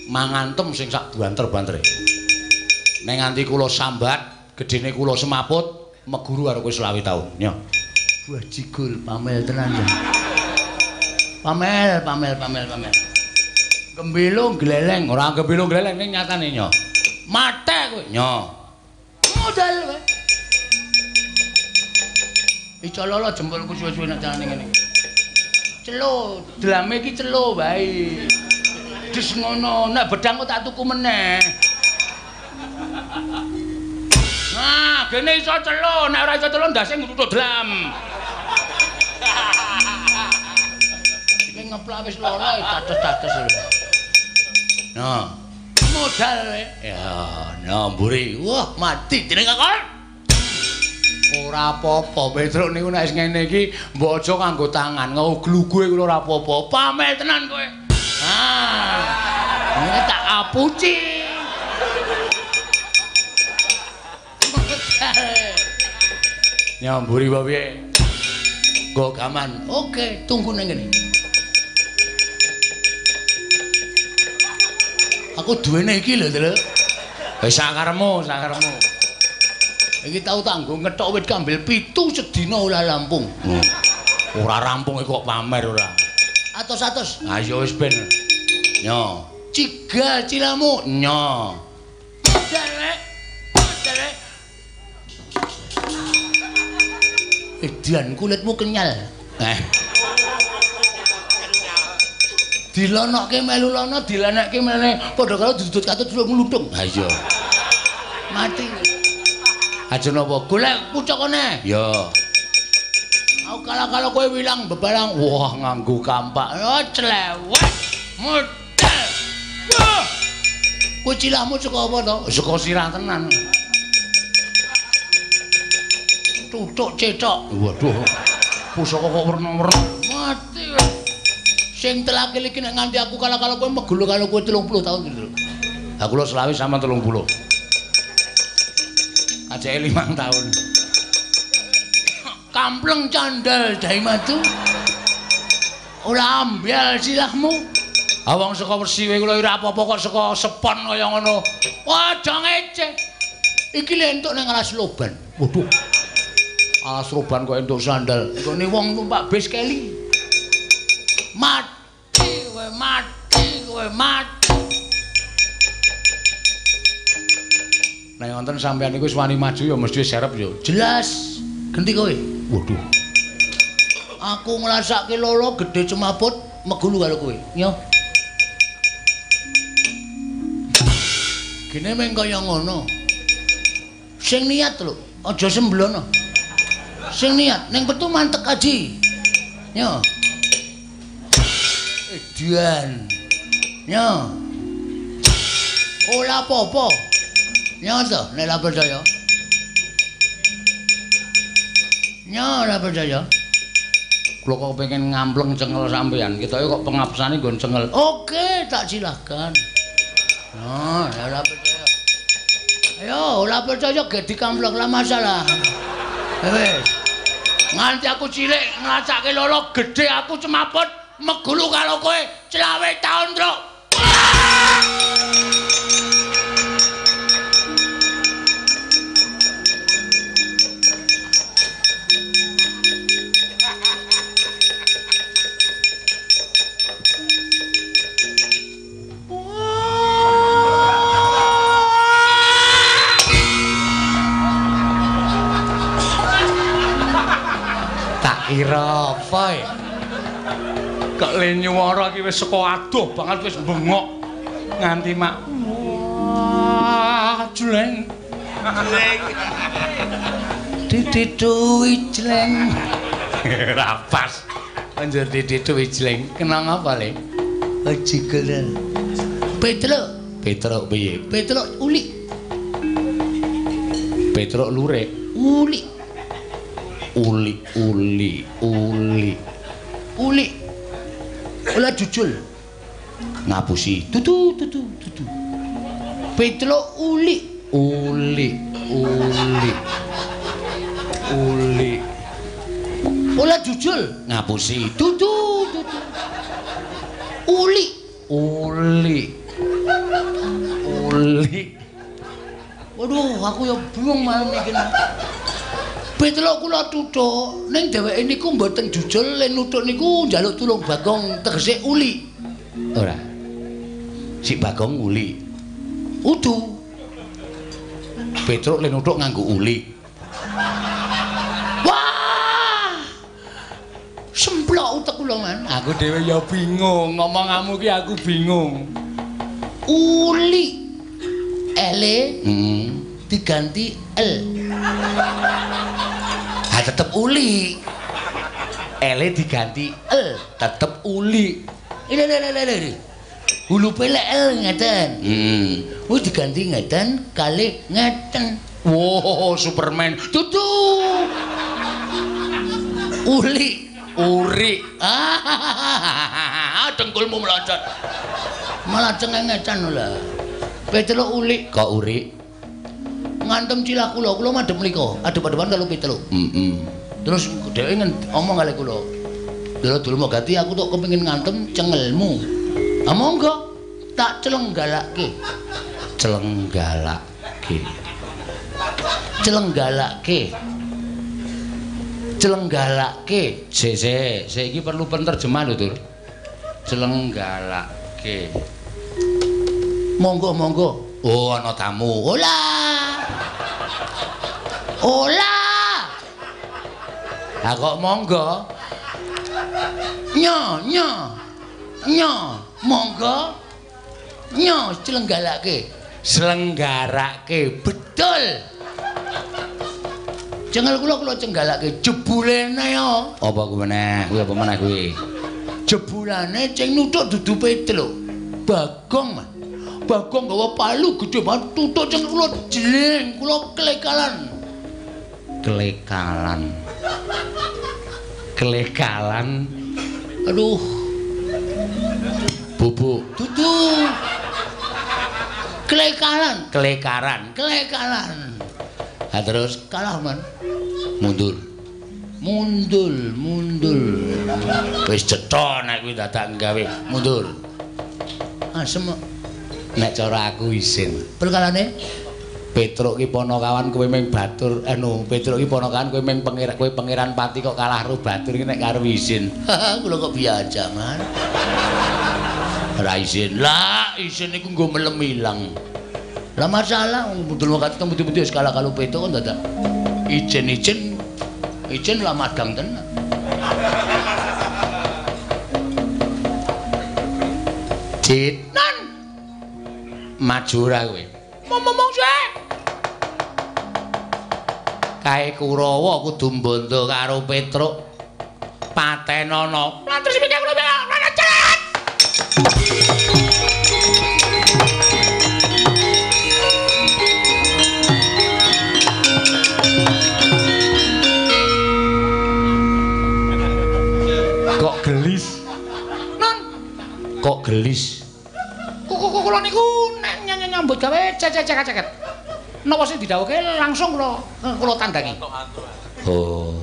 Mangantem sing sak banter-bantere. Nek nganti kula sambat, gedene kula semaput, meguru karo kowe 20 taun. Nyo. Buah jigul pamel tenan ya. Pamel. Gembelo gleleng, ora gembelo gleleng ning nyatane nyo. Mate kowe nyo. Modal kowe. Ica lolo jempolku suwe-suwe nek carane ngene. Celo, drame iki celo wae. Dis ngono, nek bedang kok tak tuku meneh. Nah, gene iso celo, nek ora iso celo ndase ngutuk dlam. Iki ngeplak wis loro tates-tates lho. Nah, modal kowe. Ya, nyamburi. Wah, mati jeneng kakon. Ora apa-apa, Petruk niku nek ngene iki mbok aja kanggo tangan, nggo glugue kuwi ora apa-apa. Pamel tenan kowe. Ini tak apuci. Nyamburi wae piye? Go gaman. Oke, tunggu nang ngene. Aku duwene iki lho, Tru. Wis sakaremu. Iki tau tanggo ngethok wit kambil 7 sedina olah Lampung. Ora rampung kok pamer ora. Atos-atos. Ha ya wis ben. Nyo. Cigal cilamu. Nyo. Modal. Edian kulitmu kenyal. Dilonokke melu lono, dilenekke meneh padha karo dudut katut ngluthung. Ha iya. Mati. Aja napa golek pucukane. Ya. Aku kala-kala kowe wilang bebalang, wah nganggo kampak. Oh clewek. Model. Wah. Kowe cilahmu saka apa to? Saka sirah tenan. Tutuk cetok. Waduh. Pusaka kok werna-werna. Mati. Sing telakil iki nek nganti aku kala-kala kowe megulu karo kowe 30 tahun gitu lho. Aku lho selawi sama 30. Ajake 5 tahun. Kampleng candal dai matu. Ora ambyal silahmu. Awang saka wesi kowe kula ora apa-apa kok saka sepon kaya ngono. Aja ngeceh. Iki lek entuk nang alas loban. Waduh. Alas loban kok entuk sandal. Nggone wong numpak bis keli. Mati kowe, mati kowe, mati. Nek wonten sampeyan iku wis wani maju ya mesti serep ya. Jelas. Genti kowe. Waduh. Aku ngrasake lolo gedhe cemaput megulu karo kowe. Yo. Kene meng kaya ngono. Sing niat lho, aja semblono. Sing niat ning petu mantek aji. Yo. Edian. Yo. Ora apa-apa. Yo to, nek ora percaya. Yo ora percaya. Kula kok pengen ngampleng cengel sampean. Ketoke kok pengabsane nggon cengel. Oke, tak silahkan. Oh, ora percaya. Ayo, ora percaya ge dikampleng lah masalah. Wes. Nganti aku cilik nglacake loro gedhe aku cemaput megulu karo kowe 20 tahun, Truk. Kira apa ya? Kok le nyuwara iki wis saka adoh banget wis bengok nganti mak. Wah, jleng. Dititu ijleng. Rapas. Anjir dititu ijleng. Kenang apa le? Ajigelan. Petruk. Petruk piye? Petruk uli. Petruk lurek. Uli. Uli. Olah jujul. Ngapusi. Tutu. Petruk uli. Olah jujul. Ngapusi. Tutu. Uli. Waduh, aku ya bingung malam iki. Petruk kula tuthuk ning dheweke niku mboten jujul len nuthuk niku njaluk tulung Bagong tegese uli. Ora. Si Bagong uli. Udu. Petruk len nuthuk nganggo uli. Wah! Semplok utek kula man. Aku dhewe ya bingung, ngomonganmu ki aku bingung. Uli. Ele diganti L. Ha tetep uli. L diganti L, tetep uli. Ini. Hulu pelek L ngeten. Diganti ngeten kali ngeten. Wow, Superman. Tutu. Uri. Dengkulmu melocot. Malah cengengecan lho. Petruk uli kok uri. Ngantem cilah kula madhep mriko, adep-adepan karo Petruk. Terus dhewe ngomong kali kula. Dulu mau ganti aku tok kepengin ngantem cengelmu. Ah monggo tak celenggalakke. Sik iki perlu penerjemah lho, Dur. Celenggalakke. Monggo. Oh, ana tamu. Olah. Lah kok monggo? Nyo. Monggo. Nyo celenggarake. Slenggarake. Betul. Cengel kula cenggalake jebulene yo. Apa kuwi meneh? Kuwi apa meneh kuwi? Jebulane ceng nuthuk dudu Petruk. Bagong, Mas. Bagong gawa palu gedhe banget tutuk cengel kula jling, kula klekalan. Klekalan. Aduh. Bubuk. Dudu. Klekalan. Ha terus Kalah, Man. mundur. Wis cetha nek kuwi dadak gawe mundur. Asem. Nek cara aku isin. Perkalane Petruk ki ponokawan kowe ming batur Petruk ki ponokawan kowe ming pangeran pati kok kalah ro batur ki nek karo isin. Kula kok biasa, Man. Ora isin. Lah, isin iku nggo melem ilang. Lah masalah budul wakat tembu-tembu wis kalah karo Petruk kan dadak. Ijen lah madang tenan. Jinan. Maju ora kowe. Momong sik. Kae Kurawa kudu mbondo karo Petruk. Patenono. Lantur sing mikir kula ana cerat. Kok gelis? Non, Kok gelis? kula niku nek nyambut gawe ceket. Napa sing didhawuhke langsung kula tandangi. Oh.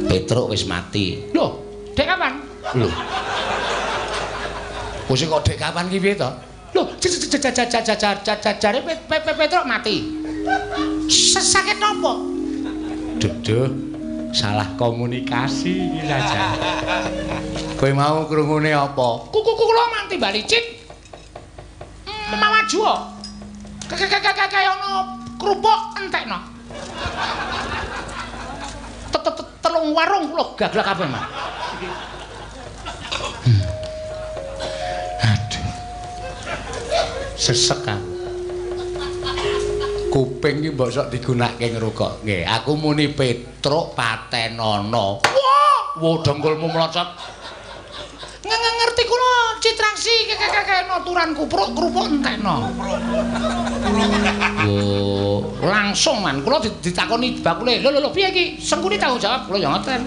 Petruk wis mati. Lho, dek kapan? Lho. Wis kok dek kapan ki piye to? Lho, jare Petruk mati. Sakit napa? Duduh. Salah komunikasi iki saja. Kowe mau krungune apa? Kula manti balicit. Maju. Kaya ono krupuk entekno. Telung warung kula gaglak kabeh, Mas. Aduh. Sesek kan. Kuping iki mbok sok digunakake ngrukok. Nggih, aku muni Petruk Patenono. Wah, dengkulmu mlocot. Ngerti kula citraksi kaya turan krupuk entekno. Oh, Langsung man kula ditakoni bakule. Lho piye iki? Sengkuni tanggung jawab kula ya ngoten.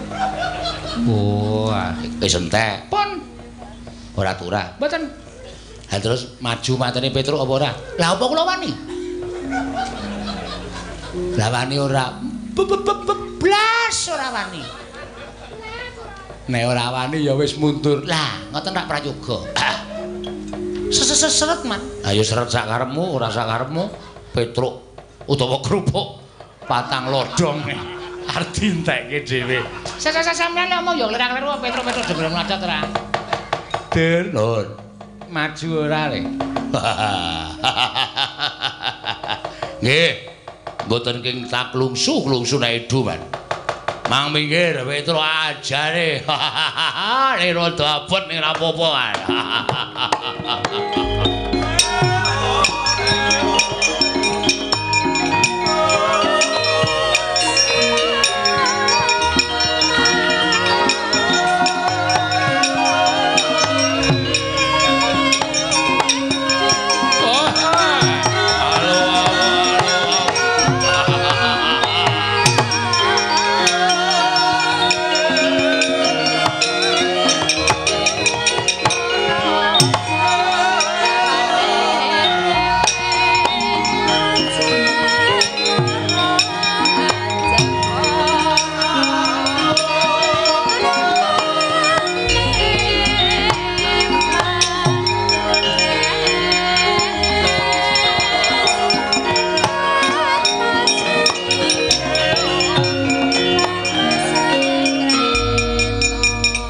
oh, wis entek. Pun Ora turah. mboten. Ha terus maju matene Petruk apa ora? Lah apa kula wani? Lah wani ora. Blas ora wani. Nek ora wani ya wis mundur. Lah, ngoten rak prayoga. Seret, Man. Ayo seret sak karepmu, ora sak karepmu. Petruk utawa kerupuk patang lodong. Arti entekke dhewe. Sampeyan ngomong ya klerak-kleru Petruk dhewe mlacot ora. Der, Lur. Maju ora le. Nggih. Mboten king tak klungsu nek edu, Man. Mang minggir Petruk ajare. Nek rada abot ning ora apa-apa, Man.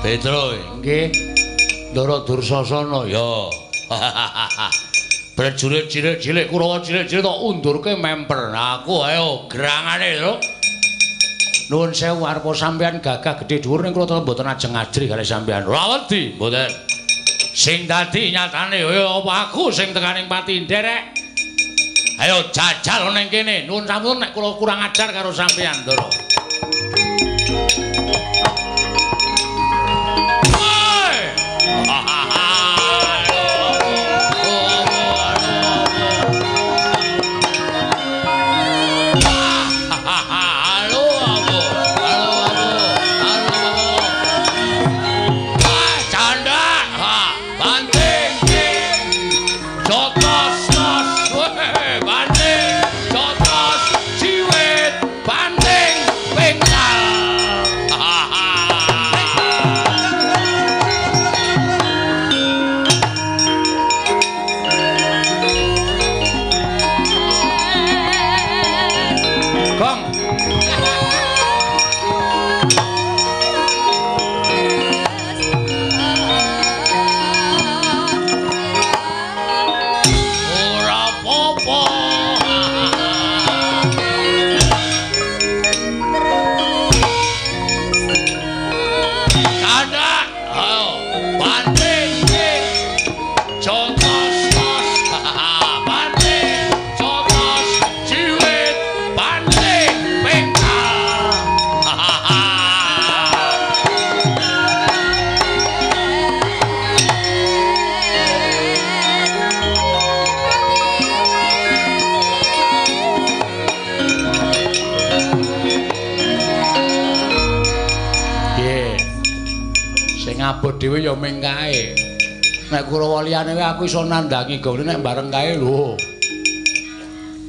Petruk nggih. Ndara Dursasana ya. Prajurit cilik-cilik Kurawa cilik-cilik tok undurke memper. Aku ayo gerangane lho. Nuwun sewu arepa sampeyan gagah gedhe dhuwur ning kula mboten ajeng ajri kalih sampeyan. Ora wedi, mboten. sing dadi nyatane ya apa aku sing tekaning pati nderek. Ayo jajal ning kene. Nuwun sampun nek kula kurang ajar karo sampeyan, Ndara. Abot dhewe ya ming kae. Nek Kurawa liyane aku iso nandangi gone nek bareng kae lho.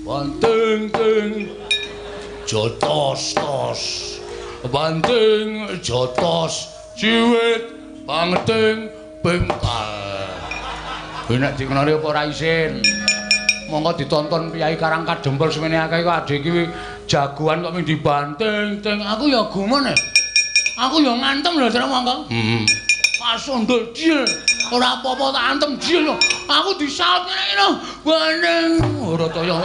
Banting ting jotos-tos. Banting jotos ciwit banting bengkal. Nek dikenali apa ora isin. Monggo ditonton Piyai Karang Kadempel semene akeh kok adhe iki jagoan kok ming dibanting ting. Aku ya gumun. Aku ya ngantem lho, Tru monggo. Asondol diel. Ora apa-apa tak antem diel lho. Aku disaut ngene bandeng. Ora toyo.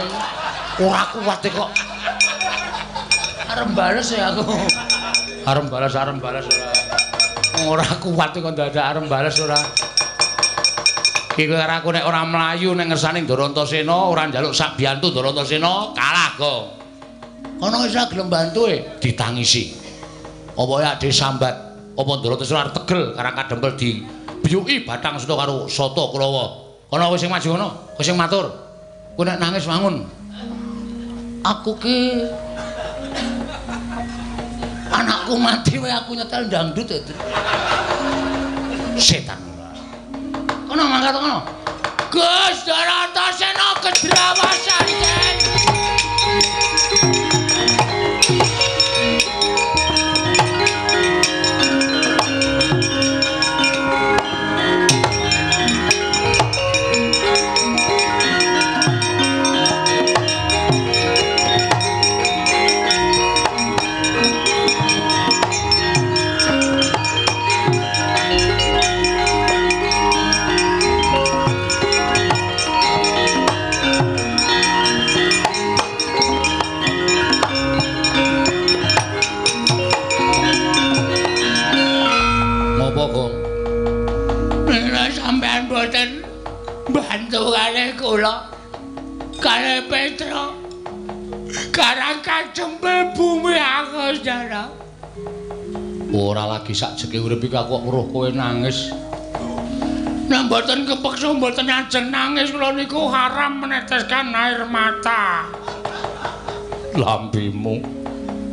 Ora kuat kok. Arep bales ya aku. Arep bales ora. Ora kuat kok dadak arep bales ora. Iki karo aku nek ora mlayu ning ngersaning Darantasena, ora njaluk sak biyantu Darantasena, kalah go. Ana wis gelem bantu ditangisi. Apa ya Ade sambat? Apa Darantasena arep tegel Karang Kadempel dibiyuki Bathang Suta karo Sata Kurawa. Ana wis sing maju ngono, wis sing matur. Kowe nek nangis wangun. Aku ki anakku mati wae aku nyetel dangdut itu. Setan. Kono mangkat kono. Gus Darantasena kedrawasanten. Mboten bantu kalih kula kalih Petra Karang Kadempel bumi angus jana. Ora lagi sakjeke urip iki aku weruh kowe nangis. Nek mboten kepeksa mboten ajeng nangis kula niku haram meneteskan air mata. Lambimu.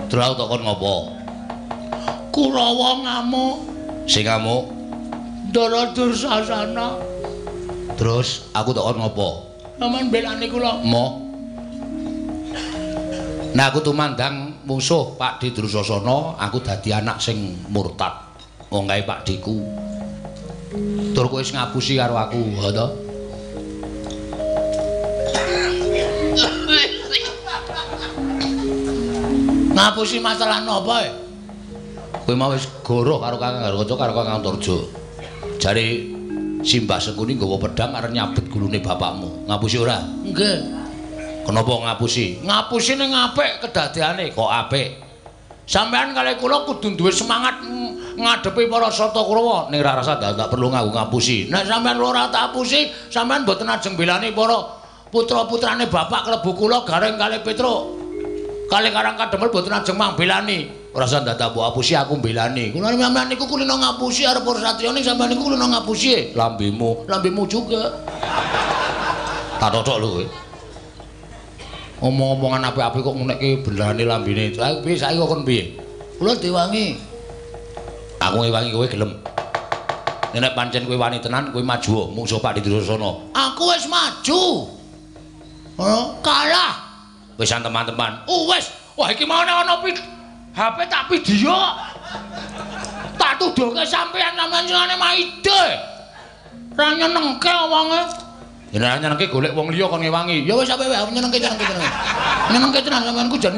Terus tak kon ngopo? Kurawa ngamuk. Sing ngamuk Ndara Dursasana. Terus aku tak kon ngopo? Sampeyan belani kula. Mo. Nah aku tumandang musuh Pak Di Dursasana, aku dadi anak sing murtad. Wong kae Pak Diku. Tur kowe wis ngapusi karo aku, ha to? Ngapusi masalah napa? Kowe mau wis goroh karo Kakang Garwaca karo Kakang Turjo. Jare Simbah Sengkuni nggawa pedang arep nyabet gulune bapakmu. Ngapusi ora? Nggih. Kenapa ngapusi? Ngapusi ning apik kedadeane, kok apik. Sampeyan kalih kula kudu duwe semangat ngadepi para Sarta Kurawa ning ra rasa tak perlu nganggo ngapusi. Nek sampean ora tak apusi, sampean mboten ajeng belani para putra-putrane bapak klebu kula Gareng kalih Petruk. Kalih Karang Kademel mboten ajeng mangbelani. Ora usah dadak mbok apusi aku belani. Kula sampean niku kulino ngapusi arep para satriya ning sampean niku kulino ngapusi. Lambemu juga. Tak totok lho kowe. Omong-omongan apik-apik kok ngenekke belani lambene. Piye saiki kok kon piye? Kula diwangi. Aku ngewangi kowe gelem. Nek pancen kowe wani tenan, kowe maju mungsuh Pak Didrasana. Aku wis maju. Kalah. Wis teman-teman. Wis. Wah iki mau ana HP tak video. Tak tuduhke sampean singane Maide. Ra nyenengke wonge. Yen nyenengke golek wong liya kon ngewangi. Ya wis sampe wae nyenengke. Nyenengke tenan sampeanku jan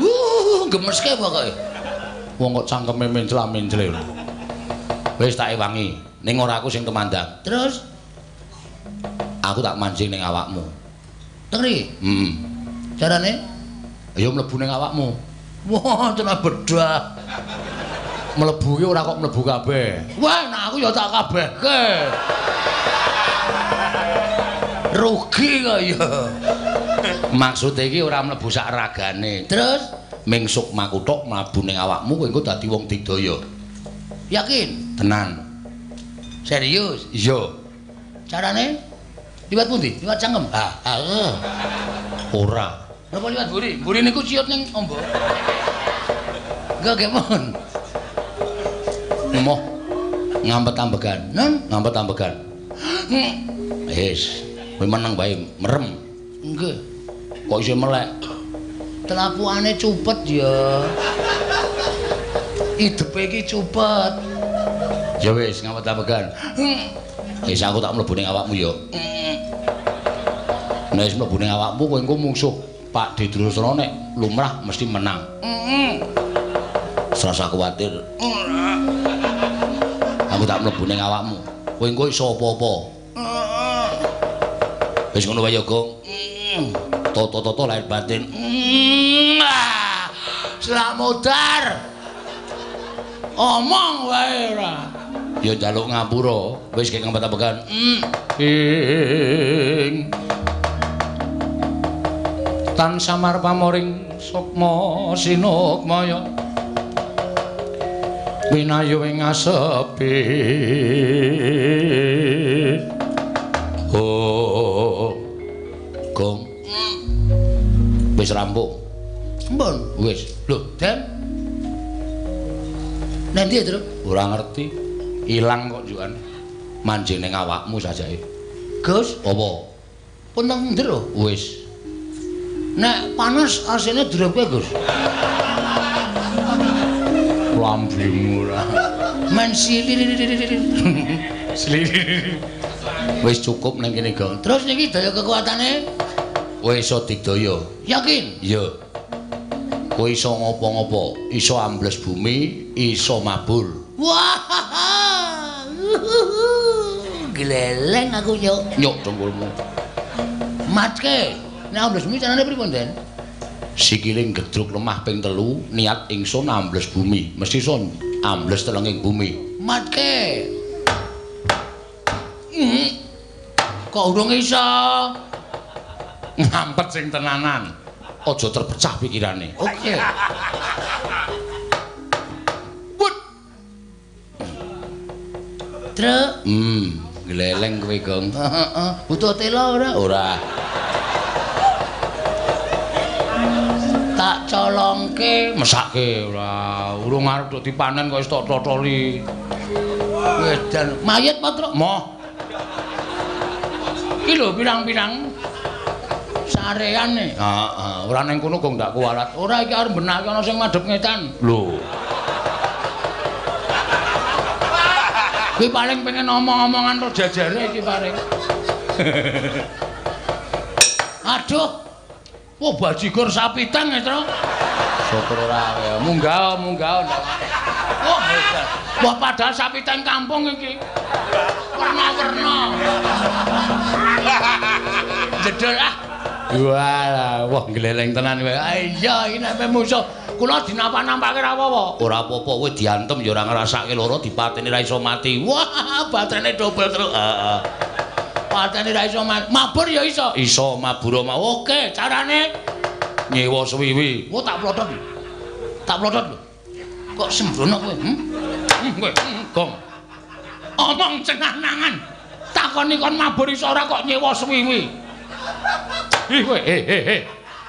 gemeske pokoke. Wong kok cangkeme mencla-mencle. Wis tak ewangi. Ning ora aku sing temandang. Terus aku tak mancing ning awakmu. Tengri? Carane? Ya mlebu ning awakmu. Wah, tenan bedah. Mlebu ki ora kok mlebu kabeh. Wah, nah aku ya tak kabehke. Rugi kok ya. Maksud iki ora mlebu sak ragane. Terus mingsuk makuthuk mlebu ning awakmu kowe engko dadi wong digdaya. Yakin? Tenan. Serius? Iya. Carane? Liwat pundi? Liwat cangkem? Ora. Napa liwat mburi? Mburi niku ciut ning ombo. Enggak kemon. Moh ngampet-ambegan. Ngampet-ambegan. Wis. Kowe meneng bae merem. Nggih. Kok isih melek? Telapuane cupet ya. Hidupe iki cupet. Ya wis ngampet-ambegan. Wis aku tak mlebu ning awakmu ya. Nek wis mlebu ning awakmu kowe engko mungsuh Pak Didrasana nek lumrah mesti menang. Serasa kuwatir. Aku tak mlebu ning awakmu. Kowe engko iso apa-apa. Wis ngono wae ya, Gong. Toto-toto lahir batin. Slamodar. Omong wae ora. Ya njaluk ngapura. Wis kek ngempet-ambekan. Ing tan samar pamoring sukma sinukmaya. Winayu ing asepi. Gong. Wis rampung. Sampun. Wis. Lho, Den. Nanti ya, Tru? Ora ngerti. Ilang kok jukan. Manjing ning awakmu sajake. Gus, apa? Pun nang ndero? Wis. Nek panas asine drepke, Gus. Lambemu ora. Men silir. Silir. Wis cukup nang kene, Gong. Terus niki daya kekuatane kowe iso digdaya. Yakin? Iya. Kowe iso ngopo-ngopo, iso ambles bumi, iso mabur. Wah! Gleleng aku nyuk. Nyuk dongkulmu. Matke. Nek ambles bumi carane pripun, Den? Sikile gedruk lemah ping 3, niat ingsun ambles bumi. Mesti son ambles telenging bumi. Matke. Kok urung iso? Ngampet sing tenanan. Aja terpecah pikirane. Oke. Wut. Truk. Gleleng kowe, Gong. Heeh. Butuh tela ora? Ora. Tak colongke, mesake ora. Urung arep tok dipanen kok wis tok totoli. Wedan. Mayit apa, Truk? Moh. Iki lho pirang-pirang sareane. Heeh, ora ning kono kok ndak kuwalat. Ora iki arep benake ana sing madhep ngetan. Lho. Kuwi paling pengen omong-omongan karo jajare iki paling. Aduh. Wah, bajigur sapitang ya, Tru. Syukur ora ya. Munggah. Wah, hebat. Wah, padahal sapitang kampung iki. Warna-warna. Jedul ah. Walah, wah gleleng tenan kowe. Iya, iki nek musuh kula dinampak-nampake ra apa-apa. Ora apa-apa kowe diantem ya ora ngrasake lara dipateni ra iso mati. Wah, baterene dobel terus. Heeh. Pateni ra iso mabur ya iso. Iso mabura mau. Oke, carane Nyewa suwiwi. Oh, tak plotot. Tak plotot lho. Kok sembrono kowe? Kowe gong. Omong cenah-nangan. Takoni kon mabur iso ora kok nyewa suwiwi. Ih kowe,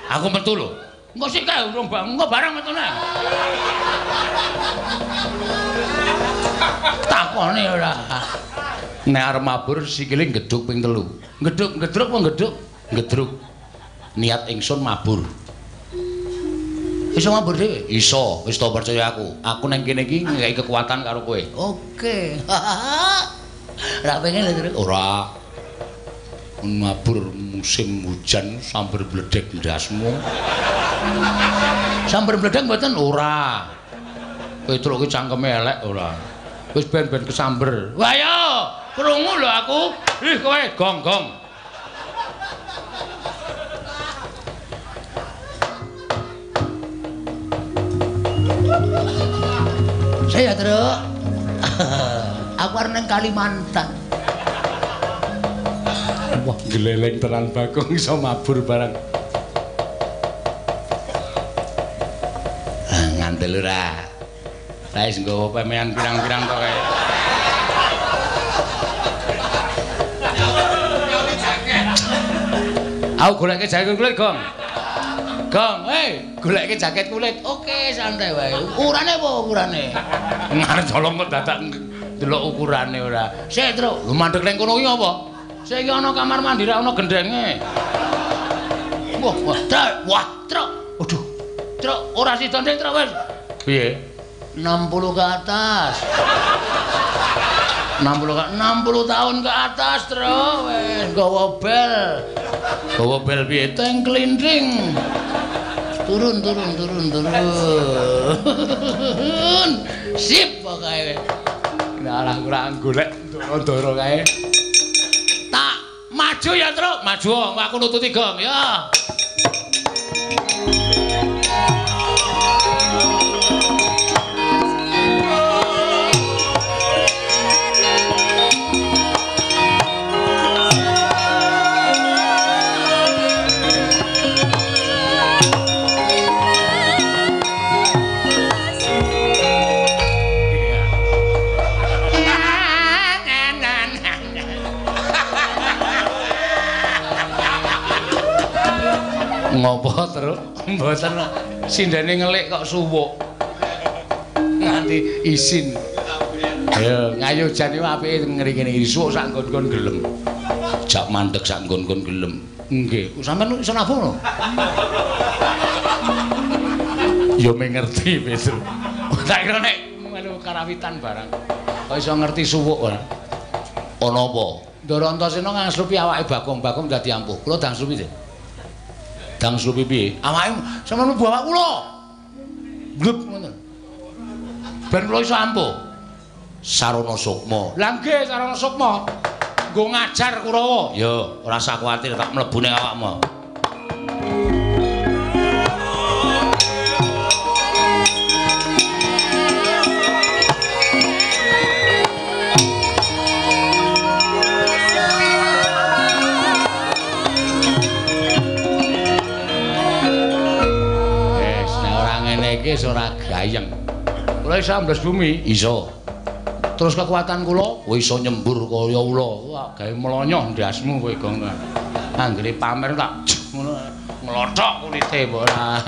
aku metu lho. Engko sik kae urung engko barang metune. Takoni ora. Nek arep mabur sikile gedhuk ping 3. Gedhuk apa gedhuk? Gedruk. Niat ingsun mabur. Iso mabur dhewe? Iso, wis to percaya aku. Aku nang kene iki nggawe kekuatan karo kowe. Oke. Ra pengen lho, Truk. Ora. Mabur musim hujan sambar bledek ndasmu. Sambar bledek mboten? Ora. Petruk ki cangkeme elek ora. Wis ben-ben kesamber. Wah yo, krungu lho aku. Ih kowe gong-gong. Saya Truk. Aku arep nang Kalimantan. Wah, gleleng tenan Bagong iso mabur barang. Ngantel ora. Lah wis nggawa pemean pirang-pirang to kae. Aku goleke jaket kulit, Gong. Gong, goleke jaket kulit. Oke, santai wae. Ukurane apa ukurane? Ngarep colong kok dadak delok ukurane ora. Sik, Truk. Lu mandek ning kono iki apa? Sik iki ana kamar mandi ra ana gendenge. Wah, Truk. Waduh. Truk, ora sida ndek, Truk wis. Piye? 60 ke atas. 60 tahun ke atas, Truk. Wis nggawa bel. Gawa bel piye? Teng klindring. Turun. Sip pokoke. Nah, kurang golek ndoro kae. Tak maju ya, Truk. Maju, aku nututi Gong ya. Ngopo terus? Mboten sindene ngelik kok suwuk. Nganti isin. Ayo ngayojan iki apike ngeri-ngeri suwuk sak nggon-nggon gelem. Jak mandeg sak nggon-nggon gelem. Nggih, sampean iso nabung lho. Ya mengerti Petru. Tak kira nek melu karawitan barang. Kok iso ngerti suwuk ora? Ana apa? Ndara Antasena ngangslupi awake Bagong dadi ampuh. Kula dang slupi. Dang slupi piye? Awake sampeyan mlebu awak kula. Gleb ngoten. Ben kula iso ampuh. Sarana Sukma. Lah nggih Sarana Sukma. Nggo ngajar Kurawa. Ya, ora usah kuwatir tak mlebu ning awakmu. Wis ora gayeng. Kula iso ambles bumi? Iso. Terus kekuatan kula iso nyembur kaya ula. Wah, gawe melonyoh ndasmu kowe, Gong. Anggere pamer tak ngono nglothok kulite mbok ora.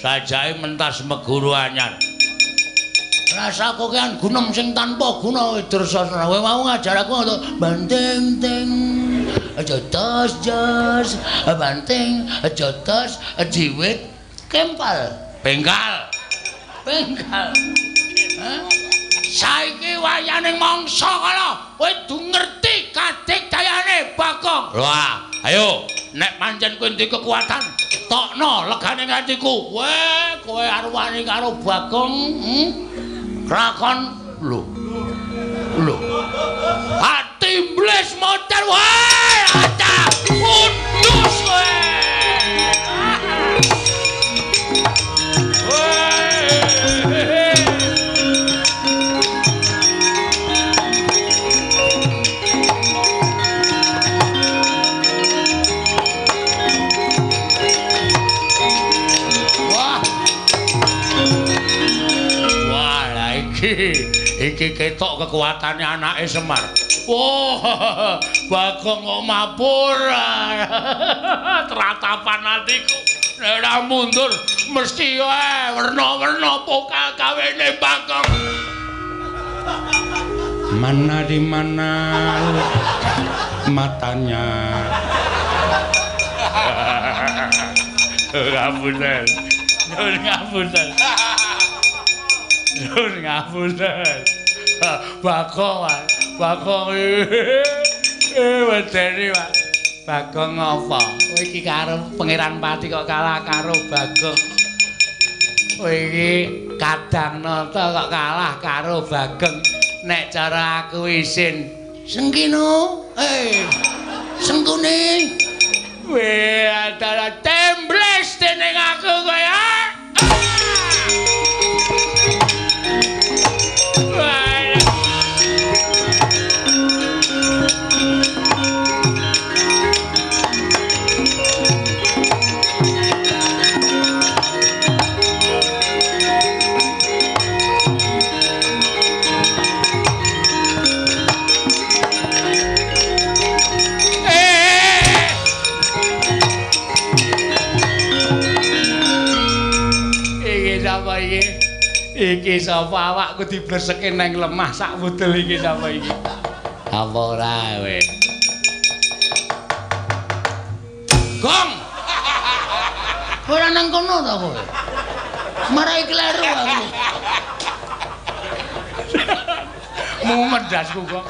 Sajake mentas meguru anyar. Rasa kokean gunem sing tanpa guna Dursasana. Kowe mau ngajar aku untuk banting ting. Aja tos jos, banting, aja tos jiwit. Kempal. Bengkal. Bengkal. Hah? Saiki wayaning mangsa kala kowe du ngerti kadikdayane Bagong. Wah, ayo nek pancen kowe ndek kekuatan, tokno legane atiku. Weh, kowe arep wani karo Bagong. Krakon lho. Ati iblis motor wae, ada undus kowe. Iki ketok kekuatane anake Semar. Wah, Bagong kok mabur. Teratapan atiku. Nek ora mundur mesti wae werna-werna pokal gawene Bagong. Mana di mana matanya? Ngapunten. Ngapunten. Ngapunten. Bagong wedeni Pak. Bagong apa? Kowe iki karo Pangeran Pati kok kalah karo Bagong. Kowe iki Kadang Nata kok kalah karo Bagong. Nek cara aku isin Sengkino, Sengkune. Weh, adalah tembles dening aku kowe ya. Iki sapa awakku dibreseke nang lemah sak wudel iki sapa iki? Apa ora kowe? Gong. Ora nang kono ta kowe? Marai kleru aku. Mumet dasku kok.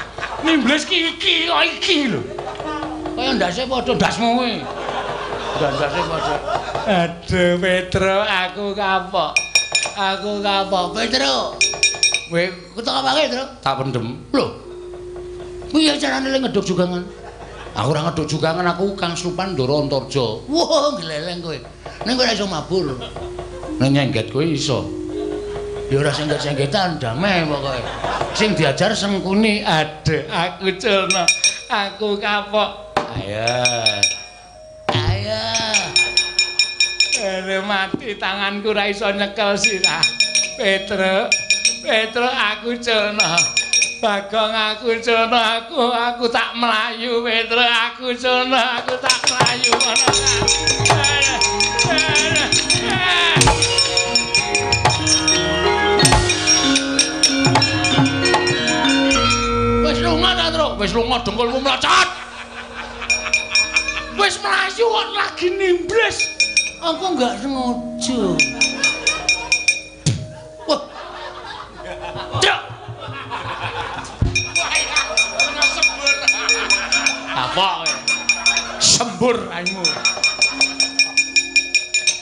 Nimbles iki kok iki lho. Kaya ndase padha dasmu kuwi. Ndase padha. Aduh Petro, aku kapok. Aku kapok, Petro. Kowe kutok apa Petro? Tak pendem. Lho. Piye carane le ngeduk jugangan? Aku ora ngeduk jugangan, aku Kang Slupan Ndara Antarja. Wah, gleleng kowe. Ning kowe ora iso mabur. Ning nyengget kowe iso. Ya ora sengget-senggetan, damai pokoke. Sing diajar Sengkuni, adek aku culna. Aku kapok. Ayo. Mati tanganku ra iso nyekel sirah. Petro aku culna. Bagong aku culna, aku tak melayu. Petro aku culna, aku tak melayu. Wis lunga ta, Tru? Wis lunga dengkulmu mlacat. Wis melayu kok lagi nimbres. Aku enggak sengaja. Wah. Cuk. Sembur. Apa kowe? Sembur raimu.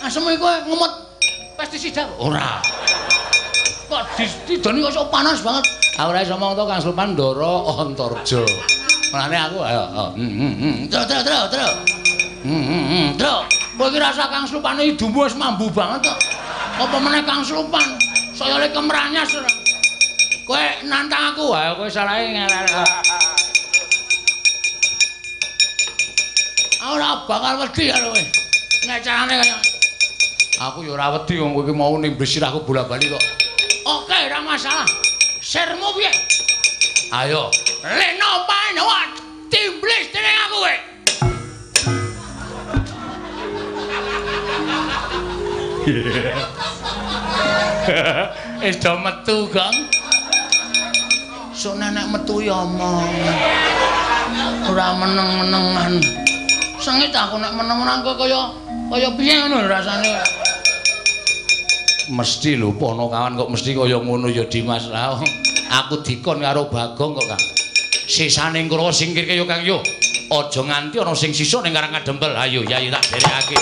Asem kowe ngemot pestisida kok? Ora. Kok didoni kok sok panas banget. Aku ora iso ngomong to Kang Slupan Ndara Antarja. Mulane aku ayo. Tru. Kowe iki rasa Kang Slupan idumu wis mambu banget kok. Apa meneh Kang Slupan? Saya le kemranyas ora. Kowe nantang aku wae, kowe salahe ngelak. Ora bakal wedi karo kowe. Nek carane kaya aku ya ora wedi wong kowe iki mau nimblis sirahku bola-bali kok. Oke, ora masalah. Sermu piye? Ayo, leno panewat timblis dening aku kowe. Wis do metu, Gong. Sok nenek metu ya omong. Ora meneng-menengan. Sengit aku nek meneng-meneng kaya piye ngono rasane. Mesti lho pono kawan kok mesti kaya ngono ya Dimas. Lah aku dikon karo Bagong kok Kang. Sisane Kurawa singkirke yo Kang yo. Aja nganti ana sing sisa ning Karang Kadempel. Ayo Yayi tak derekake.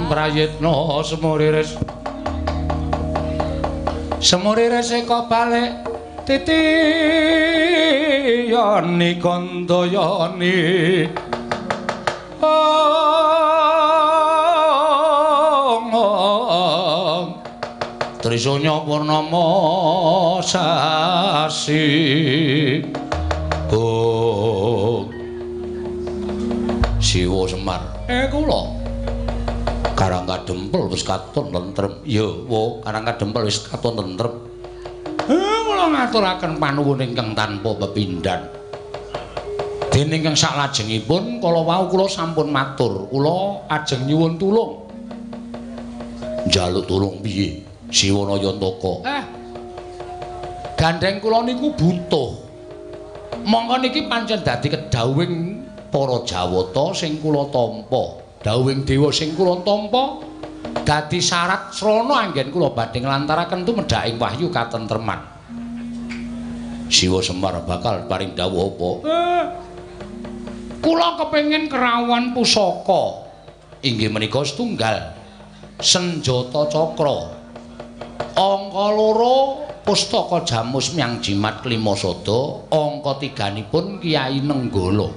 Prayitna semuriris eka balik titiyani kandayani Trisanya purnama sasi Siwa Semar kula Karang Kadempel wis katon tentrem. Ya, wo, Karang Kadempel wis katon tentrem. Kula ngaturaken panuwun ingkang tanpa pepindhan. Dene ingkang saklajengipun kala wau kula sampun matur, kula ajeng nyuwun tulung. Njaluk tulung piye? Siwanayantaka. Gandeng kula niku butuh. Monggo niki pancen dadi kedhawuhing para Jawata sing kula tampa. Dawuhing dewa sing kula tampa dadi syarat srana anggen kula badhe nglantaraken tumedhaking wahyu katentreman. Siwa Semar bakal paring dawuh apa? Kula kepengin kerawan pusaka. Inggih menika setunggal senjata cakra. Angka 2 pustaka Jamus Myang Jimat Klimasada, angka 3-nipun Kyai Nenggala.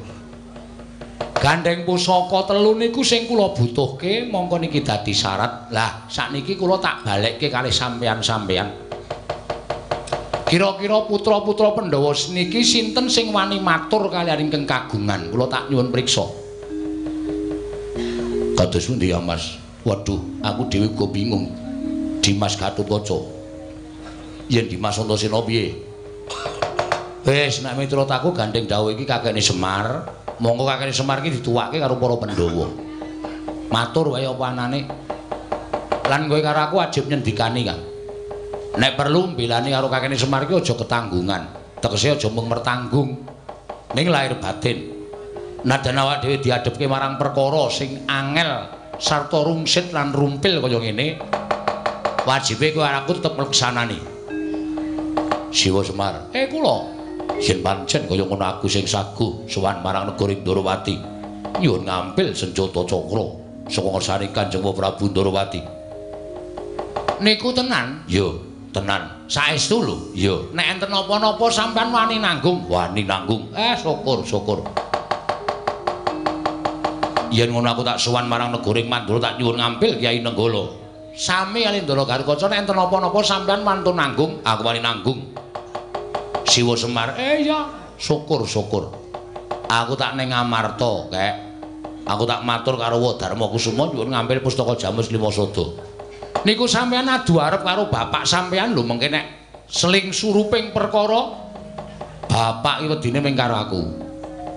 Gandeng pusaka 3 niku sing kula butuhke, mongko niki dadi syarat. Lah, sakniki kula tak balekke kalih sampeyan-sampeyan. Kira-kira putra-putra Pandhawa niki sinten sing wani matur kaliyan ingkang kagungan? Kula tak nyuwun priksa. Kados pundi ya, Mas? Waduh, aku dhewe uga bingung. Dimas Gatotkaca. Yen Dimas Antasena piye? Wis, nek miturut aku gandeng dawuh iki kakekne Semar. Monggo kakekne Semar iki dituwake karo para Pandhawa. Matur wae apa anane. Lan kowe karo aku wajib nyendikani, Kang. Nek perlu mbelani karo kakekne Semar iki aja ketanggungan. Tegese aja mung mertanggung ning lahir batin. Nadan awak dhewe diadepke marang perkara sing angel sarta rungsit lan rumpil kaya ngene, wajibe kowe aku tetep mleksanani. Siwa Semar, kula yen pancen kaya ngono aku sing saguh sowan marang negari Ndarawati nyuwun ngampil senjata cakra saka ngersane Kanjeng Prabu Ndarawati. Niku tenan? Yo, tenan. Saestu lho. Yo, nek enten apa-napa sampean wani nanggung? Wani nanggung. Syukur. Yen ngono aku tak sowan marang negara Mandura tak nyuwun ngampil Kyai Nenggala. Sami kali Ndara Garkaca nek enten apa-napa sampean wantun nanggung, aku wani nanggung. Siwa Semar, iya, syukur. Aku tak ning Ngamarta, Kek. Aku tak matur karo Wadarma Kusuma nyuwun ngambil pustaka Jamus Klimasada. Niku sampean adu arep karo bapak sampean lho mengke nek seling suruping perkara bapak iki wedine ming karo aku.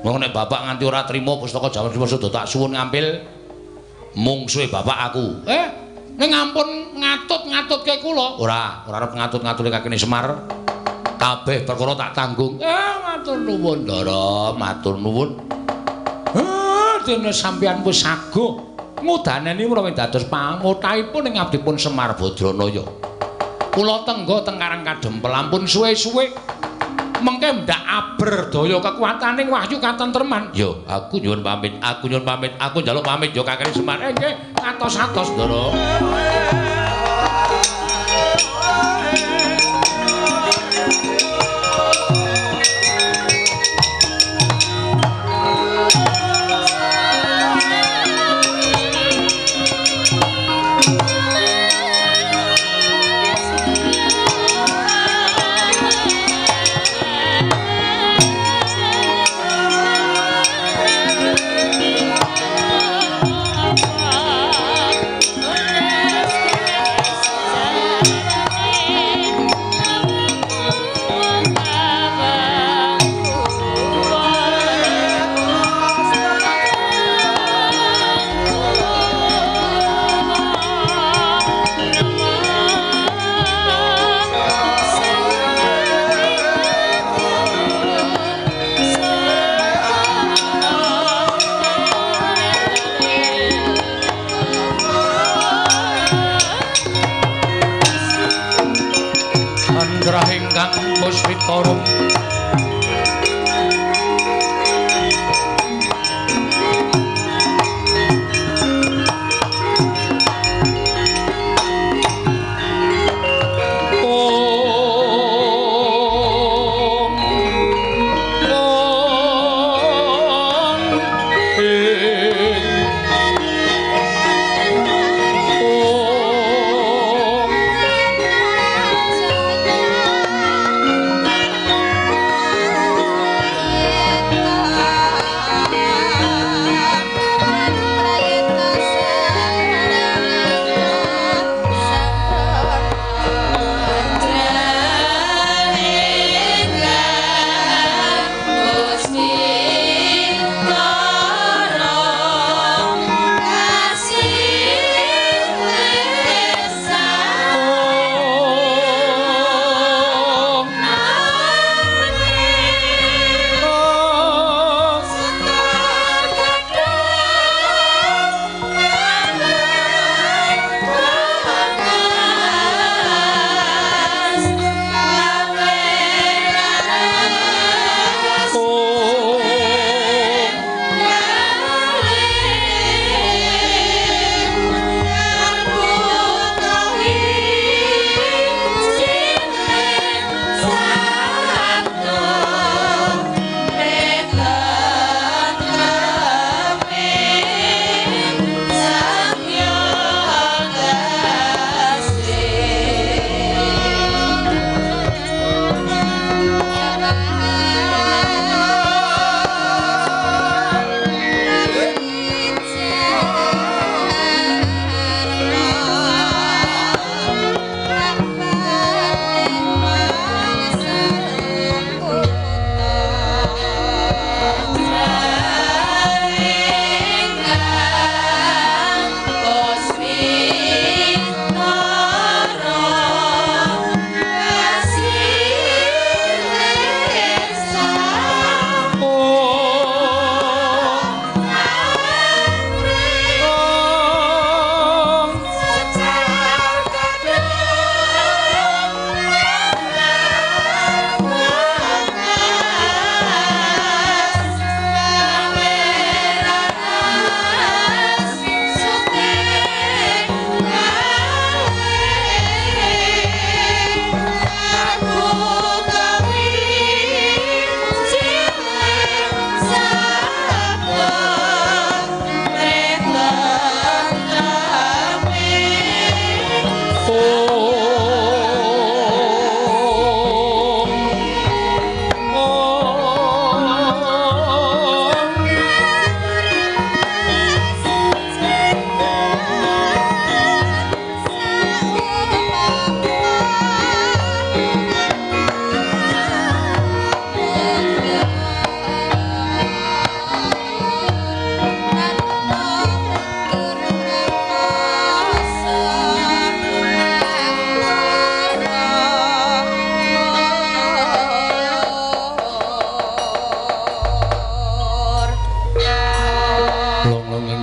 Mengko nek bapak nganti ora trima pustaka Jamus Klimasada tak suwun ngambil mungsuhe bapak aku. ning ampun ngatut-ngatutke kula. Ora arep ngatut-ngatutke kakene Semar. Kabeh perkara tak tanggung. Matur nuwun, Ndara, matur nuwun. Dene sampeyan wis saguh ngudaneni menawi dados pamutahipun ing abdipun Semar Badranaya. Kula tenggo teng Karang Kadempel ampun suwe-suwe mengke ndak aber daya kekuwataning wahyu katentreman. Yo, aku nyuwun pamit, aku njaluk pamit yo kakene Semar. Nggih, atos-atos, Ndara. Puspitorum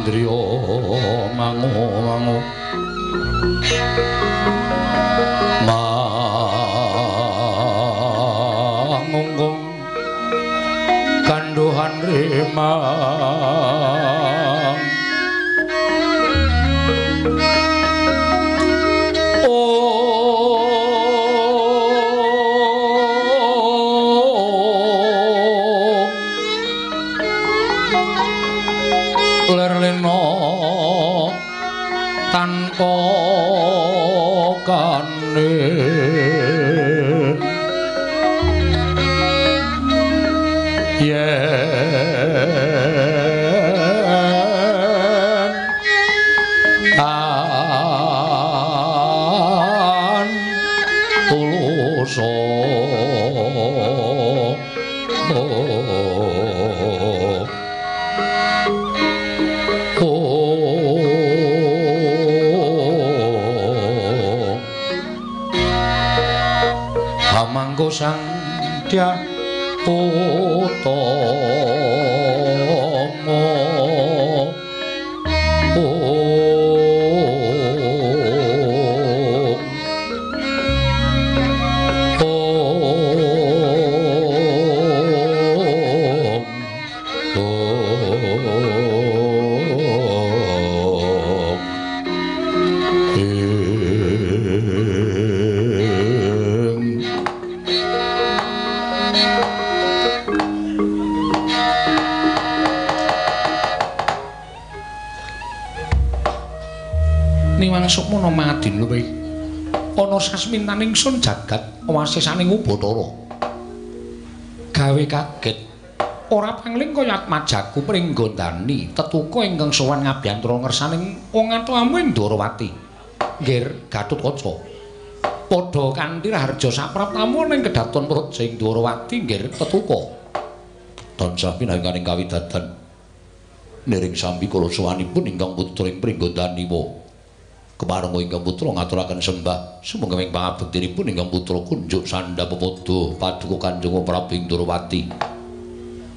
indriya mangu-mangu mangunggung kanduhan remang lerlena tanpa kane yen tan tuluso mangko sang dia utama Sukmana Madin lho kowe. Ana sasmintaning sun jagat wasisaning Ubatara. Gawe kaget. Ora pangling kaya Atmajaku pringgondani tetuka ingkang sowan ngabiyantara ngersaning wong atuwamu ing Dwarawati. Nggih, Gatotkaca. Padha kanthi harja sapraptamu ning kedhaton praja ing Dwarawati nggih tetuka. Tansah pinanganing kawidadan niring sambi kala sowanipun ingkang putra ing pringgondani wa. Kemarang ingkang putra ngaturaken sembah sumangga ing pangabektinipun ingkang putra kunjuk sandha pepodo paduka Kanjeng Prabu ing Dwarawati.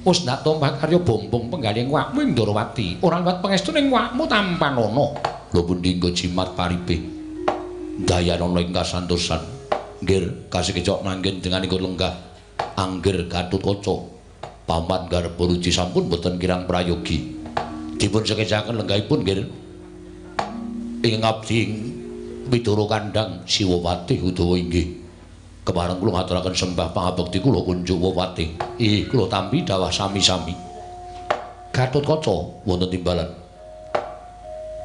Wis ndak tampa karya bombong penggaling wakmu ing Dwarawati. Ora liwat pangestuning wakmu tampanana. Lho pundi nggo jimat paripe. Dayanana ing kasantosan. Nggir kasekecok manggen dengan ingkang lenggah. Anggir Gatotkaca. Paman garep ruci sampun boten kirang prayogi. Dipun sekecaken lenggahipun nggir ing abdi Widara Kandhang Siwawati Udawa inggih. Kemareng kula ngaturaken sembah pangabekti kula kunjuk Wawati. Kula tampi dawah sami-sami. Gatotkaca wonten timbalan.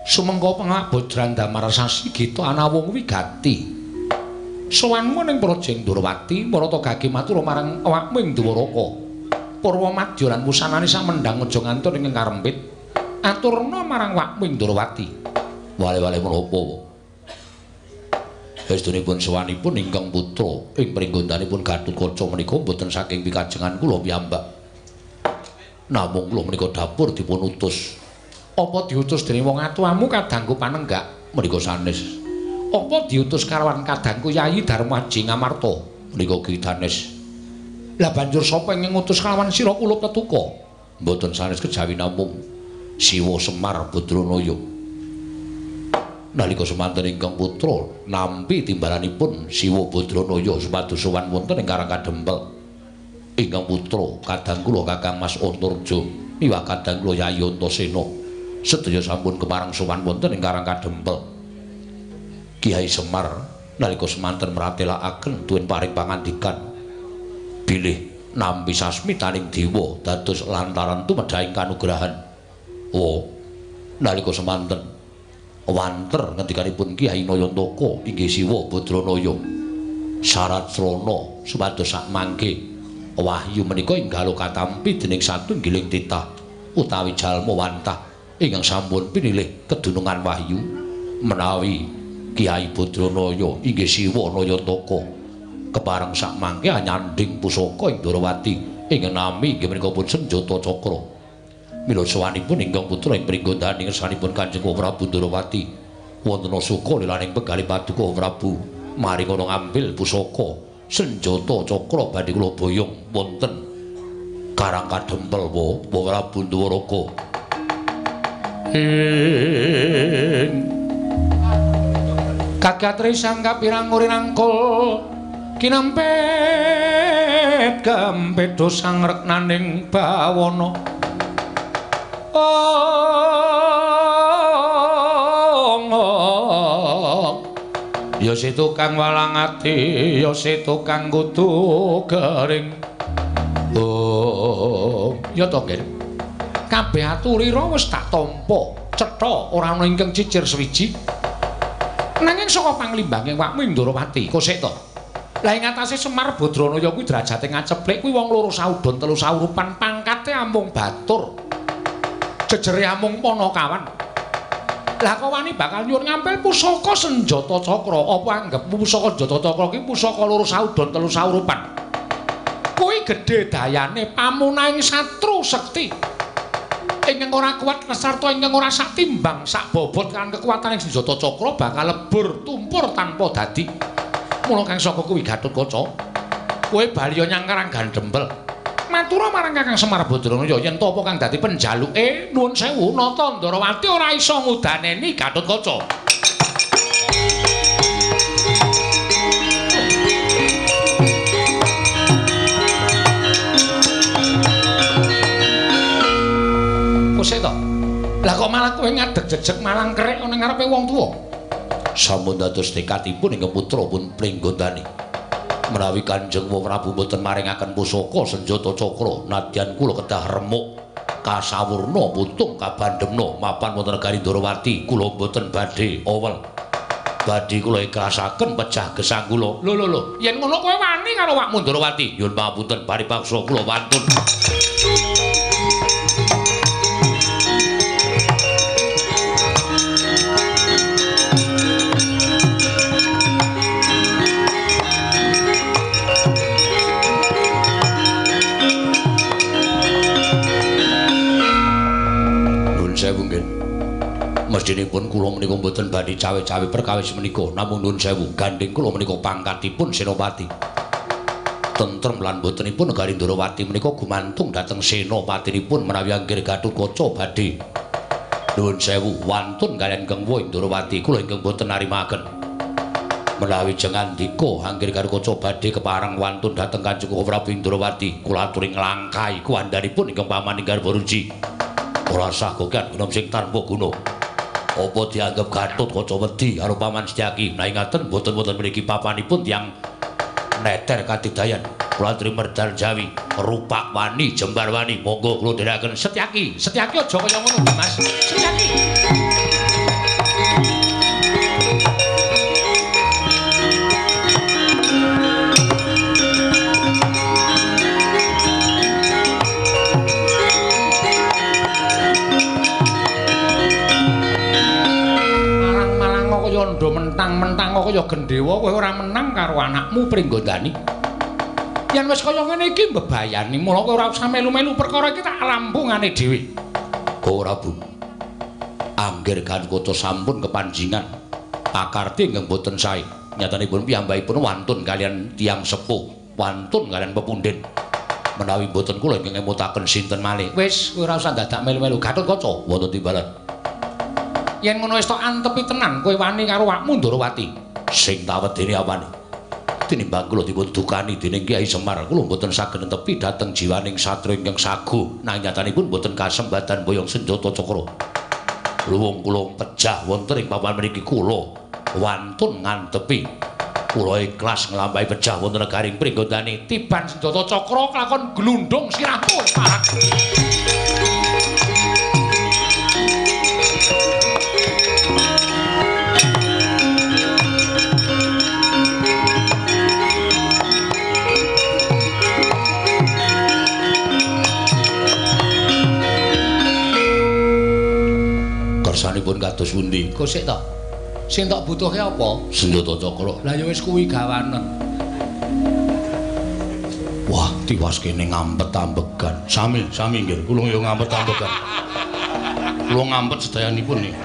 Sumengko pangabot Drandamara sasi gita anawung wigati. Sowanmu ning praja ing Dwarawati marata gage matur marang awakmu ing Dwaraka. Purwa madya lan wusanane samendhang aja ngantur ing karempit. Aturna marang awakmu ing Dwarawati. Wale-wale menapa? Estunipun sowanipun ingkang putra ing pringgondanipun Gatotkaca menika boten saking pikajengan kula piyambak. Namung kula menika dapur dipun utus. Apa diutus dening wong atuwamu kadangku panenggak menika sanes. Apa diutus karawan kadangku Yayi Darmaji Ngamarta menika kidanes. Lah banjur sapa ing ngutus kalawan sira kula tetuka? Mboten sanes kejawi namung Siwa Semar Badranaya. Nalika semanten ingkang putra nampi timbalanipun Siwa Badranaya supados sowan wonten ing Karang Kadempel. Ingkang putra kadang kula Kakang Mas Antarja miwah kadang kula Yayi Antasena sedaya sampun kemarang sowan wonten ing Karang Kadempel. Kiai Semar nalika semanten mratelakaken tuwin paring pangandikan bilih nampi sasmitaning dewa dados lantaran tumedhahing kanugrahan. Nalika semanten wanter ngendikanipun Kyai Nayantaka inggih Siwa Badranaya syarat srana supados sak mangke wahyu menika enggal katampi dening satunggiling titah utawi jalma wantah ingkang sampun pinilih kedunungan wahyu menawi Kyai Badranaya inggih Siwa Nayantaka kepareng sak mangke anyanding pusaka ing Dwarawati ingkang nami inggih menika pun senjata cakra. Mila sawanipun ingkang putra ing pringgondaning ngersanipun Kanjeng Prabu Dwarawati wonten suka lilaning penggalih paduka Prabu maring ana ngambil pusaka senjata cakra badhe kula boyong wonten Karang Kadempel wa Prabu Dwaraka. Kagatri sang kapirang uri rangkul kinampet gampedo sang reknaning bawana ya si tukang walang ati ya si tukang kudu garing ya to nggih kabeh aturira wis tak tampa cetha ora ana ingkang cicir swiji nanging saka panglimbange wakmu Ndrawati kosek to lah ing atase Semar Badranaya kuwi derajate ngaceplik kuwi wong loro saudon telu saurupan pangkate amung batur jejere amung Panakawan lah kok wani bakal nyuwun ngampil pusaka Senjata Cakra apa anggep pusaka Senjata Cakra ki pusaka loro saudon telu saurupan kuwi gedhe dayane pamunahing satru sekti ingkang ora kuat sarta ingkang ora sak timbang sak bobot kan kekuwataning Senjata Cakra bakal lebur tumpur tanpa dadi mula kang saka kuwi Gatotkaca kowe bali nyang Karang Gandembel matura marang Kakang Semar Badranaya yen to apa kang dadi penjaluke nuwun sewu Nata Ndrawati ora iso ngudaneni Gatotkaca kosek to lah kok malah kowe ngadeg jejeg malang kerek ning ngarepe wong tuwa sampun dados tekadipun ing putra pun pringgondani menawi Kanjeng Prabu boten maringaken pusaka Senjata Cakra nadyan kula kedah remuk kasawurna putung kabandhemna mapan wonten negari Ndrawati kula boten badhe owel badhe kula iklasaken pecah gesang kula lho yen ngono kowe wani karo wakmu Ndrawati nyuwun pangapunten paripaksa kula wantun sewu nggih. Mestinipun kula menika mboten badhe cawe-cawe perkawis menika, namung nuwun sewu gandeng kula menika pangkatipun Senopati. Tentrem lan botenipun negari Ndrawati menika gumantung dhateng Senopatinipun menawi anggir Gatotkaca badhe nuwun sewu wantun kaliyan Kang Woh Ndrawati kula ingkang boten narimaken. Menawi jengandika anggir Gatotkaca badhe kepareng wantun dhateng Kanjeng Prabu Ndrawati kula aturi nglangkai kuwandanipun ingkang pamaninggal Boruji. Ora sah gogan gunung sing tanpa guna. Apa dianggep Gatotkaca wedi karo Paman Setyaki? Nah ingaten boten-boten mriki papanipun tiyang neter katidayan. Kula aturi Merdal Jawi, Rupak Wani, Jembar Wani. Monggo kula dherekaken Setyaki. Setyaki aja kaya ngono, Mas. Setyaki. Ndo mentang-mentang kok kaya gendhewa kowe ora menang karo anakmu Pringgondani. Yen wis kaya ngene iki mbebayani, mula kowe ora usah melu-melu perkara iki tak lampungane dhewe. Ora, Bu. Anggir Gatotkaca sampun kepanjingan. Pakarti ingkang boten sae. Nyatanipun piyambakipun wantun kalian tiyang sepuh, wantun kalian pepunden. Menawi boten kula ingkang ngemutaken sinten malih. Wis, kowe ora usah dadak melu-melu Gatotkaca wonten timbalan. Yen ngono wis tok antepi tenan kowe wani karo wakmu Ndrawati sing tawedene awani tinimbang kula dipun dukani dening Kyai Semar kula mboten saged netepi dhateng jiwaning satria ingkang sagu nang nyatanipun mboten kasembatan boyong Senjata Cakra luwung kula pejah wonten ing papan mriki kula wantun ngantepi kula ikhlas nglampahi pejah wonten negaring Pringgondani tiban Senjata Cakra kelakon glundung sirahmu parang kersanipun kados pundi? Kosek to. Sing tak butuhke apa? Senjata Cakra. Lah ya wis kuwi gawanen. Wah, tiwas kene ngampet ambegan. Sami nggih, kula yo ngampet ambegan. Kula ngampet sedayanipun niki.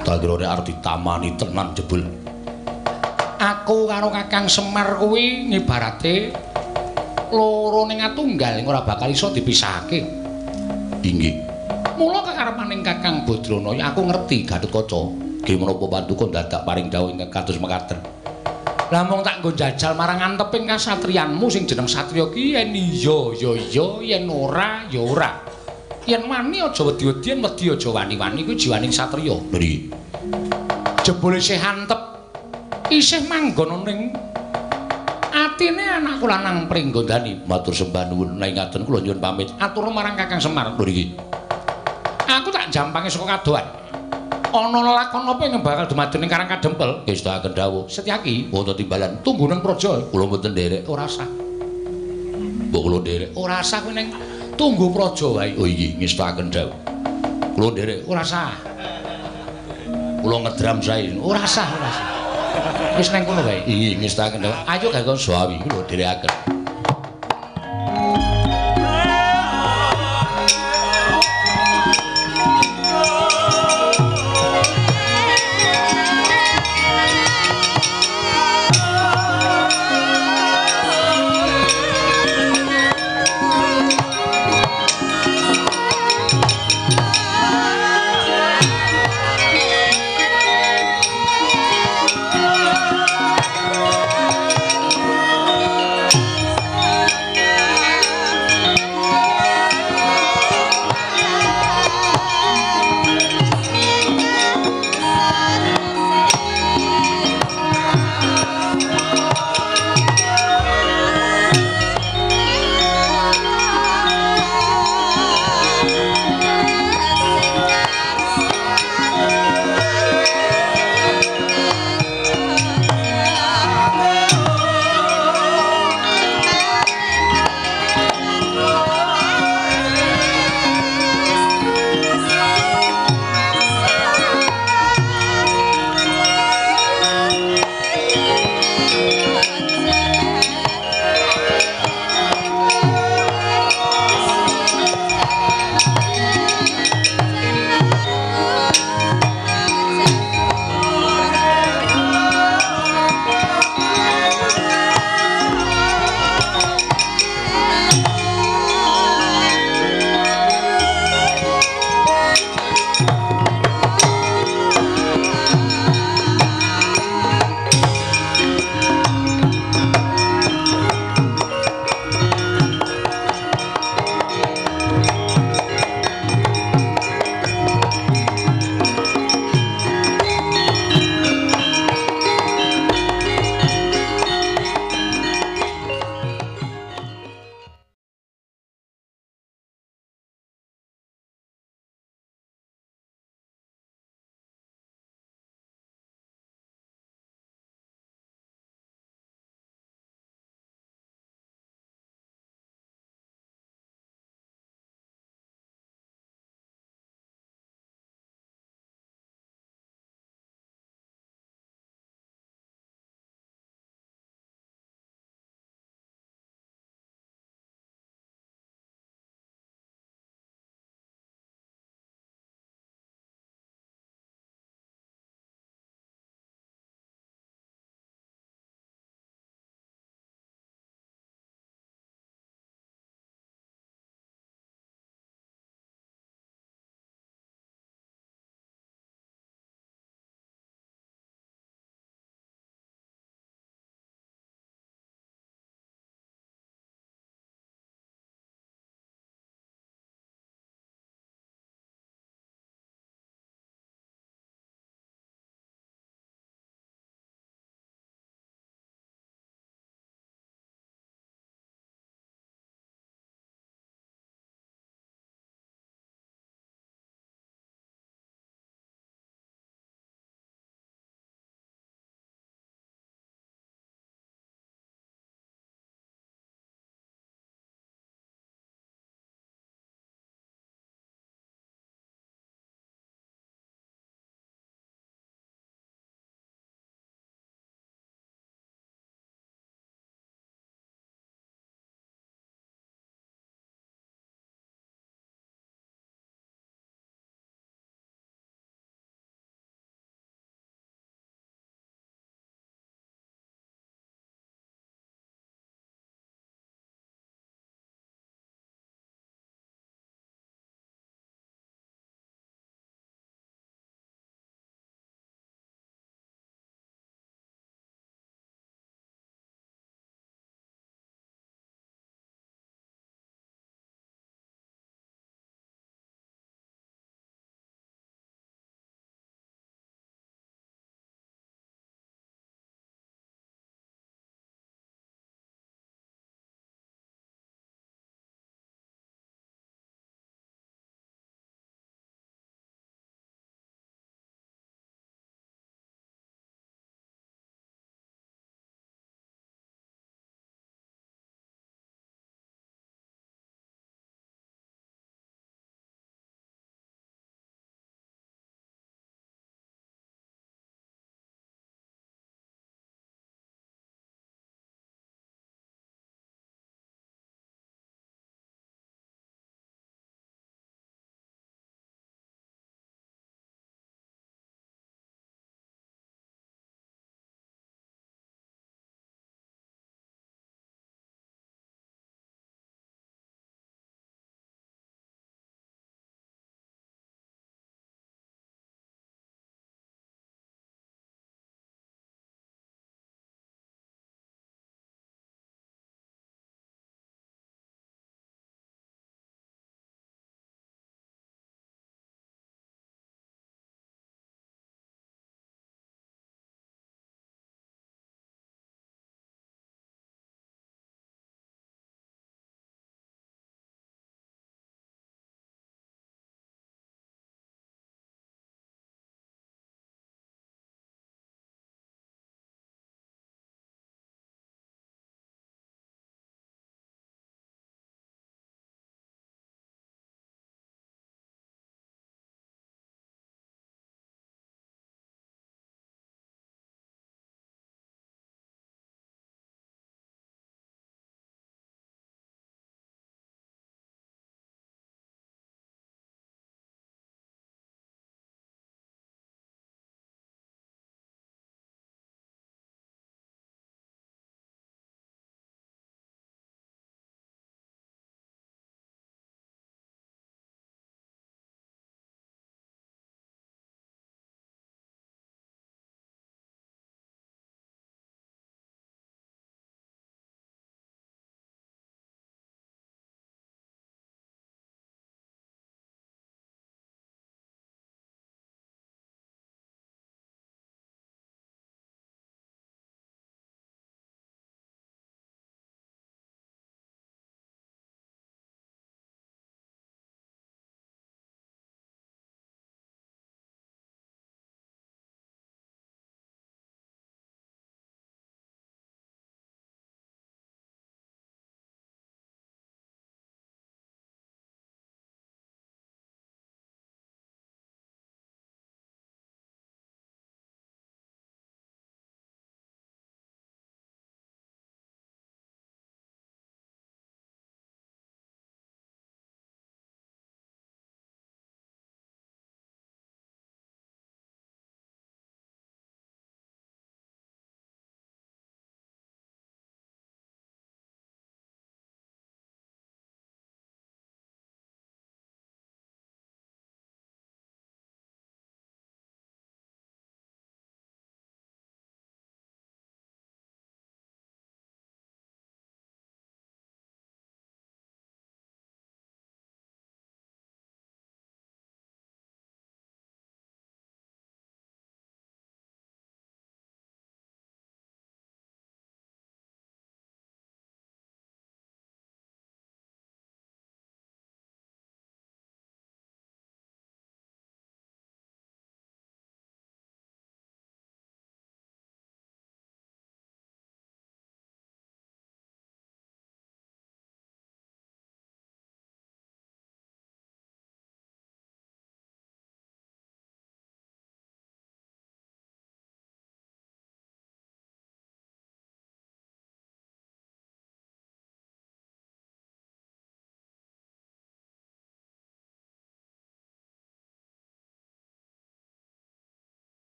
Tak kira nek arep ditamani tenan jebul. Aku karo Kakang Semar kuwi ngibarate loro ning atunggal ora bakal iso dipisahake. Inggih. Mula kekarepaning Kakang Badrana aku ngerti Gatotkaca nggih menapa Paduka dadak paring dawuh ingkang kados mekaten. Lah mung tak nggo njajal marang anteping kasatriyanmu sing jeneng satriya ki yen iya ya iya, yen ora ya ora. Yen wani aja wedi-wedi, yen wedi aja wani-wani kuwi jiwaning satriya. Lho iki. Jebule isih antep isih manggon ning atine anakku lanang Pringgondani. Matur sembah nuwun menawi ngaten kula nyuwun pamit. Atur marang Kakang Semar. Lho iki. Aku tak jampange saka kadohan. Ana lelakon apa yang bakal dumadi ning Karang Kadempel? Nggih sedaya dawuh. Setyaki wonten timbalan tunggu nang praja. Kula mboten nderek, ora usah. Mbok kula nderek, ora usah kuwi ning tunggu praja wae. Oh iki ngestakaken dawuh. Kula nderek, ora usah. Kula ngedram sae. Ora usah, ora usah. Wis nang kono wae. Iki ngestakaken dawuh. Ayo Kakang Swawi kula nderekaken.